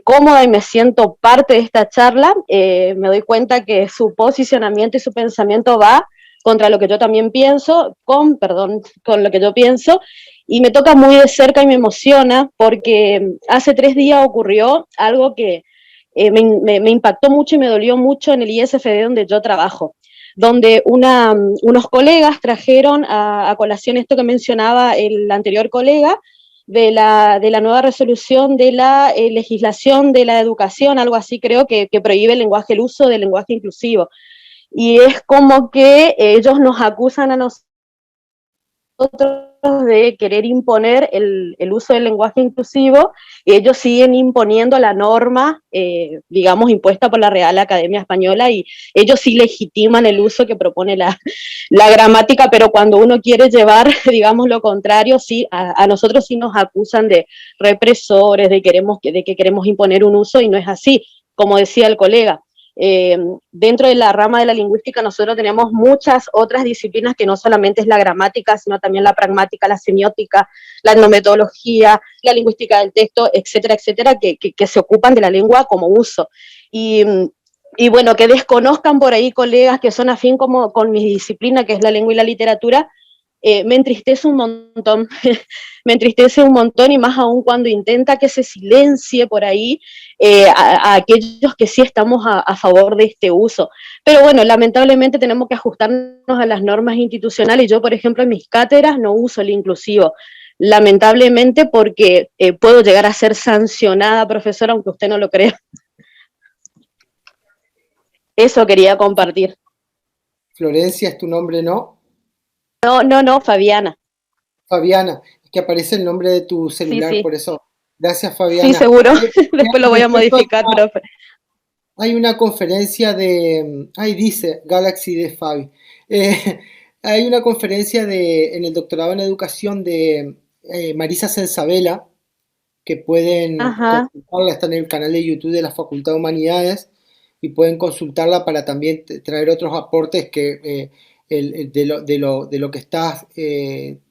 cómoda y me siento parte de esta charla. Me doy cuenta que su posicionamiento y su pensamiento va contra lo que yo también pienso, con lo que yo pienso, y me toca muy de cerca y me emociona porque hace 3 días ocurrió algo que me impactó mucho y me dolió mucho en el ISFD donde yo trabajo. donde unos colegas trajeron a colación esto que mencionaba el anterior colega, de la nueva resolución de la legislación de la educación, algo así creo, que prohíbe el uso del lenguaje inclusivo. Y es como que ellos nos acusan a nosotros de querer imponer el uso del lenguaje inclusivo, y ellos siguen imponiendo la norma, digamos, impuesta por la Real Academia Española, y ellos sí legitiman el uso que propone la gramática, pero cuando uno quiere llevar, digamos, lo contrario, sí, a nosotros sí nos acusan de represores, de que queremos imponer un uso, y no es así, como decía el colega. Dentro de la rama de la lingüística nosotros tenemos muchas otras disciplinas que no solamente es la gramática, sino también la pragmática, la semiótica, la etnometodología, la lingüística del texto, etcétera, etcétera, que se ocupan de la lengua como uso. Y bueno, que desconozcan por ahí colegas que son afín como con mi disciplina, que es la lengua y la literatura, me entristece un montón, me entristece un montón, y más aún cuando intenta que se silencie por ahí a aquellos que sí estamos a favor de este uso. Pero bueno, lamentablemente tenemos que ajustarnos a las normas institucionales. Yo, por ejemplo, en mis cátedras no uso el inclusivo, lamentablemente, porque puedo llegar a ser sancionada, profesora, aunque usted no lo crea. Eso quería compartir. Florencia es tu nombre, ¿no? No, Fabiana. Fabiana, es que aparece el nombre de tu celular, Sí. por eso. Gracias, Fabiana. Sí, seguro. Después lo voy a modificar, profe. Hay una conferencia ahí dice Galaxy de Fabi. Hay una conferencia en el doctorado en educación de Marisa Sensabela, que pueden consultarla, está en el canal de YouTube de la Facultad de Humanidades, y pueden consultarla para también traer otros aportes que de lo que estás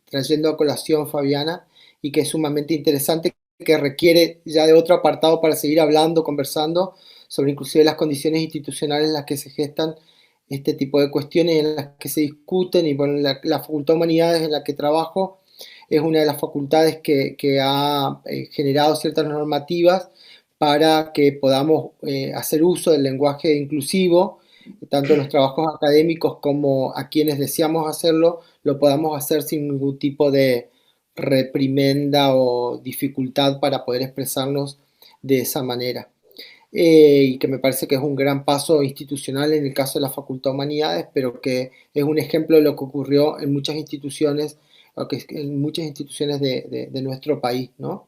trayendo a colación, Fabiana, y que es sumamente interesante, que requiere ya de otro apartado para seguir hablando, conversando sobre inclusive las condiciones institucionales en las que se gestan este tipo de cuestiones, en las que se discuten. Y bueno, la Facultad de Humanidades en la que trabajo es una de las facultades que ha generado ciertas normativas para que podamos hacer uso del lenguaje inclusivo, tanto en los trabajos académicos como a quienes deseamos hacerlo, lo podamos hacer sin ningún tipo de reprimenda o dificultad para poder expresarnos de esa manera. Y que me parece que es un gran paso institucional en el caso de la Facultad de Humanidades, pero que es un ejemplo de lo que ocurrió en muchas instituciones, de nuestro país, ¿no?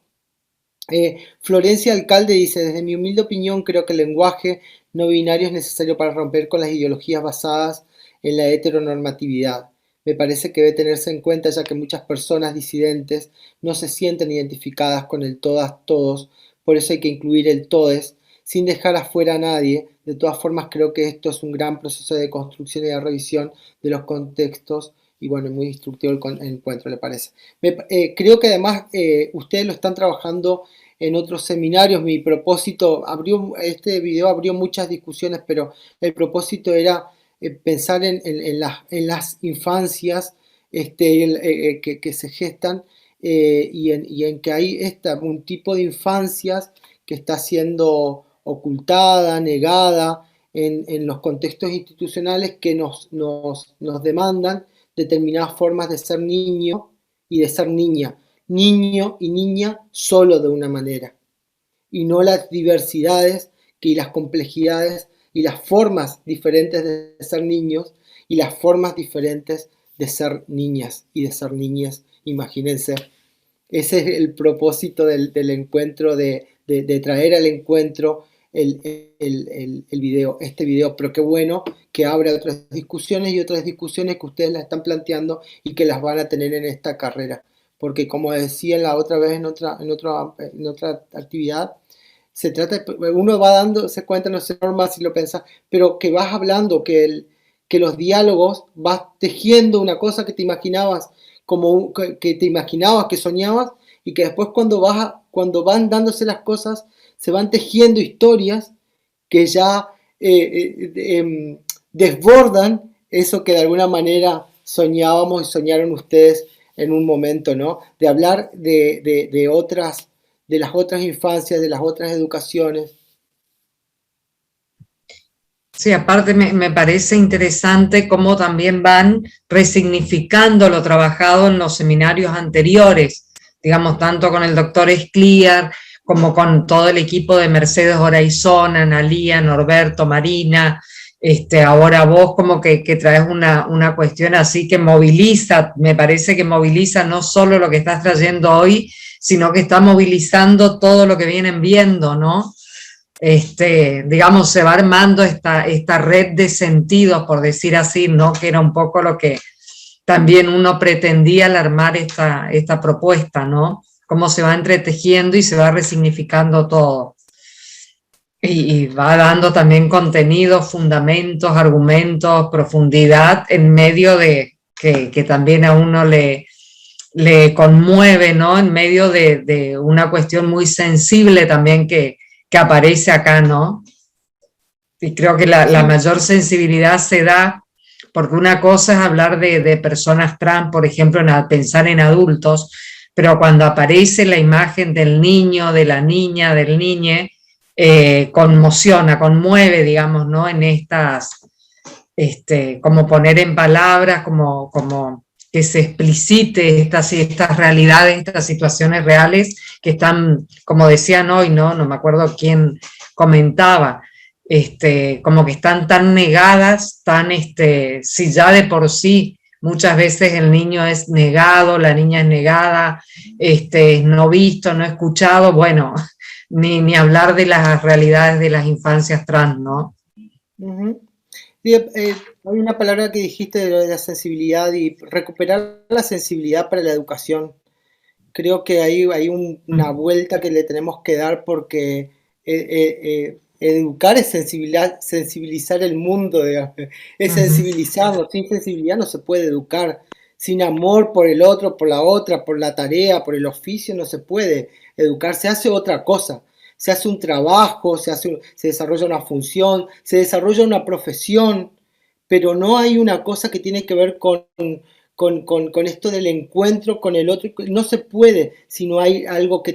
Florencia Alcalde dice: desde mi humilde opinión, creo que el lenguaje no binario es necesario para romper con las ideologías basadas en la heteronormatividad. Me parece que debe tenerse en cuenta, ya que muchas personas disidentes no se sienten identificadas con el todas, todos, por eso hay que incluir el todes, sin dejar afuera a nadie. De todas formas, creo que esto es un gran proceso de construcción y de revisión de los contextos, y bueno, muy instructivo el encuentro, ¿le parece? Creo que además ustedes lo están trabajando en otros seminarios. Mi propósito, este video abrió muchas discusiones, pero el propósito era pensar en las infancias que se gestan, y en que hay un tipo de infancias que está siendo ocultada, negada en los contextos institucionales que nos demandan determinadas formas de ser niño y de ser niña, niño y niña solo de una manera, y no las diversidades y las complejidades y las formas diferentes de ser niños y las formas diferentes de ser niñas y de ser niñas. Imagínense, ese es el propósito del encuentro, de traer al encuentro este video, pero qué bueno que abra otras discusiones, y otras discusiones que ustedes las están planteando y que las van a tener en esta carrera, porque como decía la otra vez en otra actividad, se trata, uno va dándose cuenta, no sé, Norma, si lo pensás, pero que vas hablando, que los diálogos, vas tejiendo una cosa que te imaginabas, que te imaginabas, que soñabas, y que después cuando van dándose las cosas, se van tejiendo historias que ya desbordan eso que de alguna manera soñábamos y soñaron ustedes en un momento, ¿no? De hablar de las otras infancias, de las otras educaciones. Sí, aparte me parece interesante cómo también van resignificando lo trabajado en los seminarios anteriores, digamos, tanto con el doctor Escliar como con todo el equipo de Mercedes Horaizón, Analía, Norberto, Marina, ahora vos como que traes una cuestión así que moviliza, me parece que moviliza no solo lo que estás trayendo hoy, sino que está movilizando todo lo que vienen viendo, ¿no? Digamos, se va armando esta red de sentidos, por decir así, ¿no? Que era un poco lo que también uno pretendía al armar esta propuesta, ¿no? Cómo se va entretejiendo y se va resignificando todo. Y va dando también contenidos, fundamentos, argumentos, profundidad en medio de que también a uno le conmueve, ¿no? En medio de una cuestión muy sensible también que aparece acá, ¿no? Y creo que la mayor sensibilidad se da porque una cosa es hablar de personas trans, por ejemplo, pensar en adultos, pero cuando aparece la imagen del niño, de la niña, del niñe, conmociona, conmueve, digamos, ¿no? En estas, como poner en palabras, como que se explicite estas realidades, estas situaciones reales que están, como decían hoy, ¿no? No me acuerdo quién comentaba, como que están tan negadas, si ya de por sí muchas veces el niño es negado, la niña es negada, es no visto, no escuchado, bueno, ni hablar de las realidades de las infancias trans, ¿no? Uh-huh. Sí, hay una palabra que dijiste de lo de la sensibilidad y recuperar la sensibilidad para la educación. Creo que hay una vuelta que le tenemos que dar porque educar es sensibilizar el mundo, digamos. Es sensibilizarlo. Sin sensibilidad no se puede educar. Sin amor por el otro, por la otra, por la tarea, por el oficio, no se puede educar. Se hace otra cosa. Se hace un trabajo, se desarrolla una función, se desarrolla una profesión, pero no hay una cosa que tiene que ver con esto del encuentro con el otro. No se puede si no hay algo que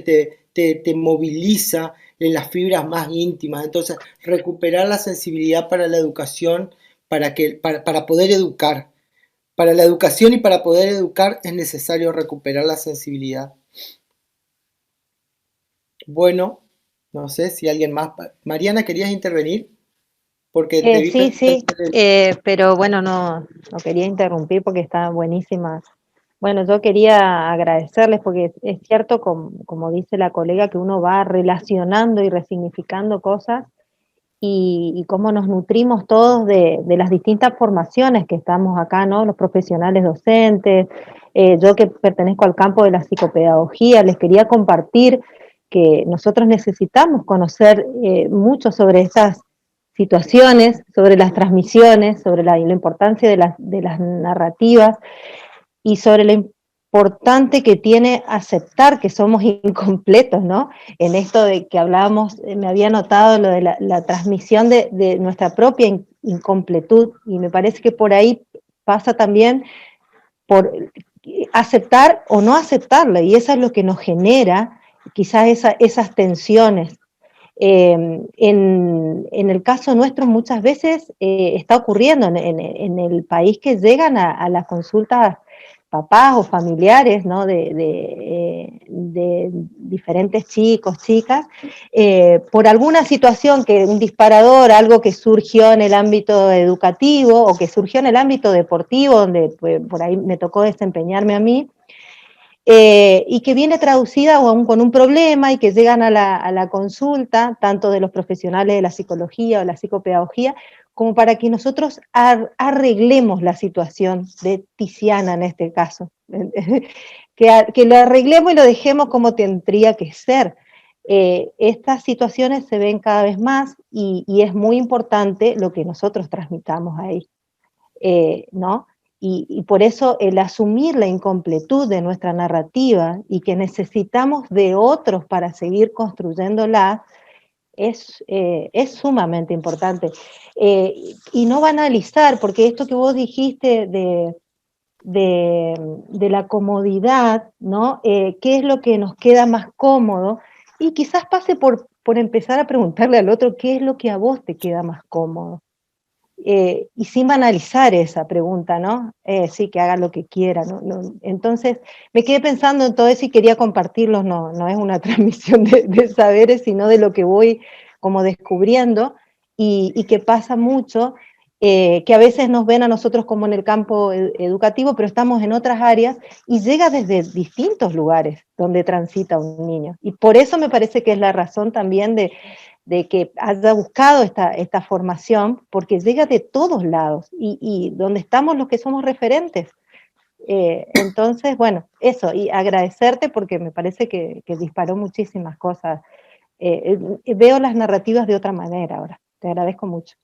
te moviliza en las fibras más íntimas. Entonces, recuperar la sensibilidad para la educación, para poder educar. Para la educación y para poder educar es necesario recuperar la sensibilidad. Bueno, no sé si alguien más. Mariana, ¿querías intervenir? Porque te vi sí, pero bueno, no quería interrumpir porque estaban buenísimas. Bueno, yo quería agradecerles porque es cierto, como dice la colega, que uno va relacionando y resignificando cosas y cómo nos nutrimos todos de las distintas formaciones que estamos acá, ¿no? Los profesionales docentes, yo que pertenezco al campo de la psicopedagogía, les quería compartir que nosotros necesitamos conocer mucho sobre estas situaciones, sobre las transmisiones, sobre la importancia de las narrativas y sobre lo importante que tiene aceptar que somos incompletos, ¿no? En esto de que hablábamos, me había notado lo de la transmisión de nuestra propia incompletud, y me parece que por ahí pasa también por aceptar o no aceptarlo, y eso es lo que nos genera quizás esas tensiones. En el caso nuestro muchas veces está ocurriendo en el país que llegan a las consultas papás o familiares, ¿no? de diferentes chicos, chicas, por alguna situación, un disparador, algo que surgió en el ámbito educativo o que surgió en el ámbito deportivo, donde por ahí me tocó desempeñarme a mí, y que viene traducida aún con un problema y que llegan a la consulta, tanto de los profesionales de la psicología o la psicopedagogía, como para que nosotros arreglemos la situación de Tiziana en este caso, que lo arreglemos y lo dejemos como tendría que ser. Estas situaciones se ven cada vez más y es muy importante lo que nosotros transmitamos ahí, ¿no? Y por eso el asumir la incompletud de nuestra narrativa y que necesitamos de otros para seguir construyéndola es sumamente importante. Y no banalizar, porque esto que vos dijiste de la comodidad, ¿no? ¿Qué es lo que nos queda más cómodo? Y quizás pase por empezar a preguntarle al otro qué es lo que a vos te queda más cómodo. y sin banalizar esa pregunta, ¿no? Sí, que haga lo que quiera, ¿no? Entonces, me quedé pensando en todo eso y quería compartirlos, no es una transmisión de saberes, sino de lo que voy como descubriendo, y que pasa mucho, que a veces nos ven a nosotros como en el campo educativo, pero estamos en otras áreas, y llega desde distintos lugares donde transita un niño. Y por eso me parece que es la razón también de que haya buscado esta formación, porque llega de todos lados, y donde estamos los que somos referentes. Entonces, bueno, eso, y agradecerte porque me parece que disparó muchísimas cosas. Veo las narrativas de otra manera ahora. Te agradezco mucho.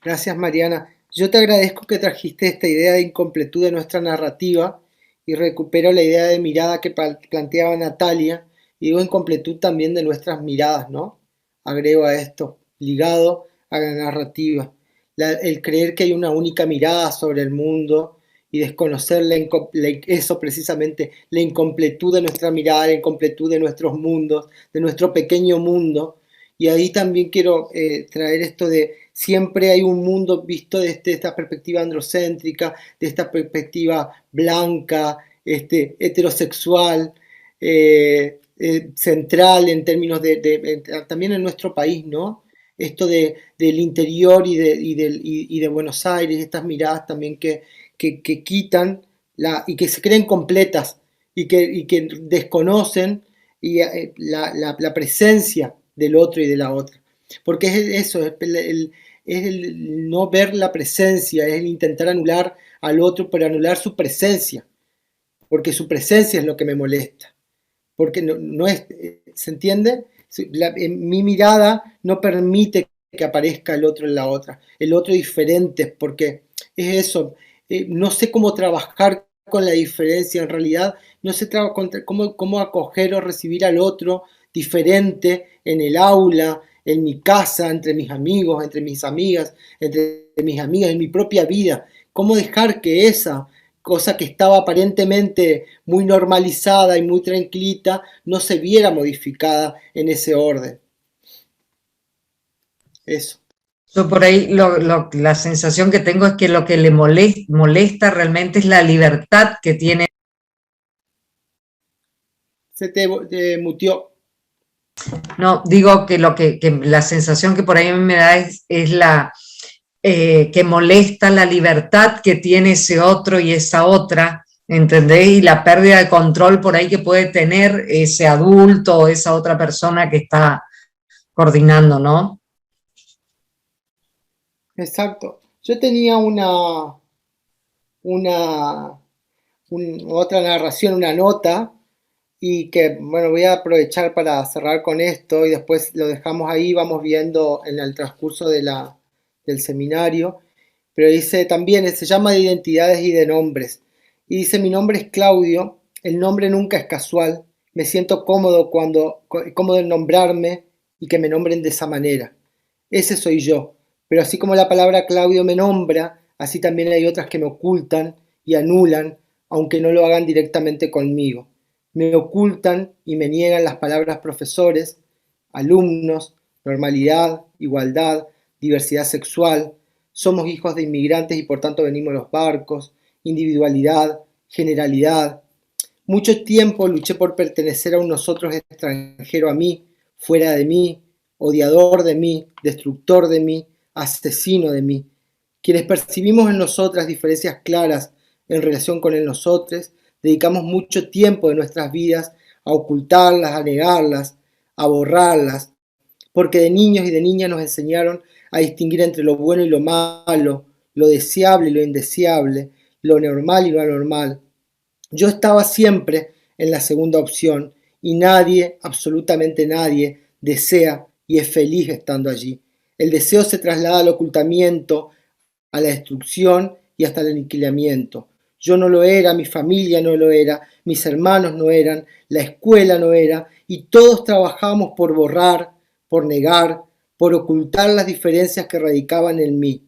Gracias, Mariana. Yo te agradezco que trajiste esta idea de incompletud de nuestra narrativa y recupero la idea de mirada que planteaba Natalia, y digo incompletud también de nuestras miradas, ¿no? Agrego a esto, ligado a la narrativa. El creer que hay una única mirada sobre el mundo y desconocer eso precisamente, la incompletud de nuestra mirada, la incompletud de nuestros mundos, de nuestro pequeño mundo. Y ahí también quiero traer esto de siempre hay un mundo visto desde esta perspectiva androcéntrica, de esta perspectiva blanca, heterosexual, central en términos también en nuestro país, ¿no? Esto del interior y de Buenos Aires, estas miradas también que quitan y que se creen completas y que desconocen la presencia del otro y de la otra. Porque es eso, es el no ver la presencia, es el intentar anular al otro, pero anular su presencia, porque su presencia es lo que me molesta. Porque no es, ¿se entiende? Mi mirada no permite que aparezca el otro en la otra, el otro diferente, porque es eso, no sé cómo trabajar con la diferencia, en realidad no sé cómo acoger o recibir al otro diferente en el aula, en mi casa, entre mis amigos, entre mis amigas, en mi propia vida. Cómo dejar que esa cosa que estaba aparentemente muy normalizada y muy tranquilita no se viera modificada en ese orden. Eso. Yo por ahí la sensación que tengo es que lo que le molesta realmente es la libertad que tiene. Se te mutió. No, digo que la sensación que por ahí me da es la que molesta la libertad que tiene ese otro y esa otra, ¿entendés? Y la pérdida de control por ahí que puede tener ese adulto o esa otra persona que está coordinando, ¿no? Exacto. Yo tenía otra narración, una nota, y que, bueno, voy a aprovechar para cerrar con esto y después lo dejamos ahí, vamos viendo en el transcurso del seminario, pero dice también, se llama de identidades y de nombres, y dice, mi nombre es Claudio, el nombre nunca es casual, me siento cómodo en nombrarme y que me nombren de esa manera, ese soy yo, pero así como la palabra Claudio me nombra, así también hay otras que me ocultan y anulan, aunque no lo hagan directamente conmigo. Me ocultan y me niegan las palabras profesores, alumnos, normalidad, igualdad, diversidad sexual, somos hijos de inmigrantes y por tanto venimos los barcos, individualidad, generalidad. Mucho tiempo luché por pertenecer a un nosotros extranjero a mí, fuera de mí, odiador de mí, destructor de mí, asesino de mí. Quienes percibimos en nosotras diferencias claras en relación con el nosotros, dedicamos mucho tiempo de nuestras vidas a ocultarlas, a negarlas, a borrarlas, porque de niños y de niñas nos enseñaron a distinguir entre lo bueno y lo malo, lo deseable y lo indeseable, lo normal y lo anormal. Yo estaba siempre en la segunda opción y nadie, absolutamente nadie, desea y es feliz estando allí. El deseo se traslada al ocultamiento, a la destrucción y hasta el aniquilamiento. Yo no lo era, mi familia no lo era, mis hermanos no eran, la escuela no era, y todos trabajábamos por borrar, por negar, por ocultar las diferencias que radicaban en mí.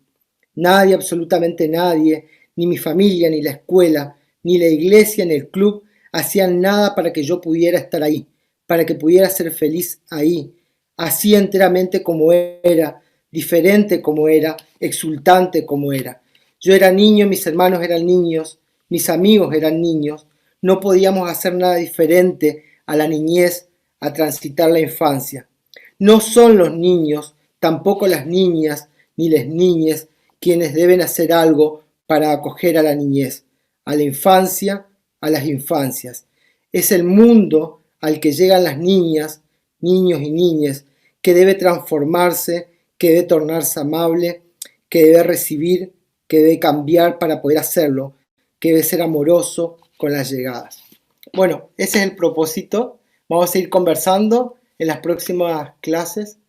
Nadie, absolutamente nadie, ni mi familia, ni la escuela, ni la iglesia, ni el club, hacían nada para que yo pudiera estar ahí, para que pudiera ser feliz ahí, así enteramente como era, diferente como era, exultante como era. Yo era niño, mis hermanos eran niños, mis amigos eran niños, no podíamos hacer nada diferente a la niñez, a transitar la infancia. No son los niños, tampoco las niñas ni las niñas quienes deben hacer algo para acoger a la niñez, a la infancia, a las infancias. Es el mundo al que llegan las niñas, niños y niñas, que debe transformarse, que debe tornarse amable, que debe recibir, que debe cambiar para poder hacerlo, que debe ser amoroso con las llegadas. Bueno, ese es el propósito. Vamos a seguir conversando en las próximas clases.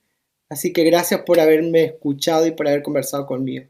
Así que gracias por haberme escuchado y por haber conversado conmigo.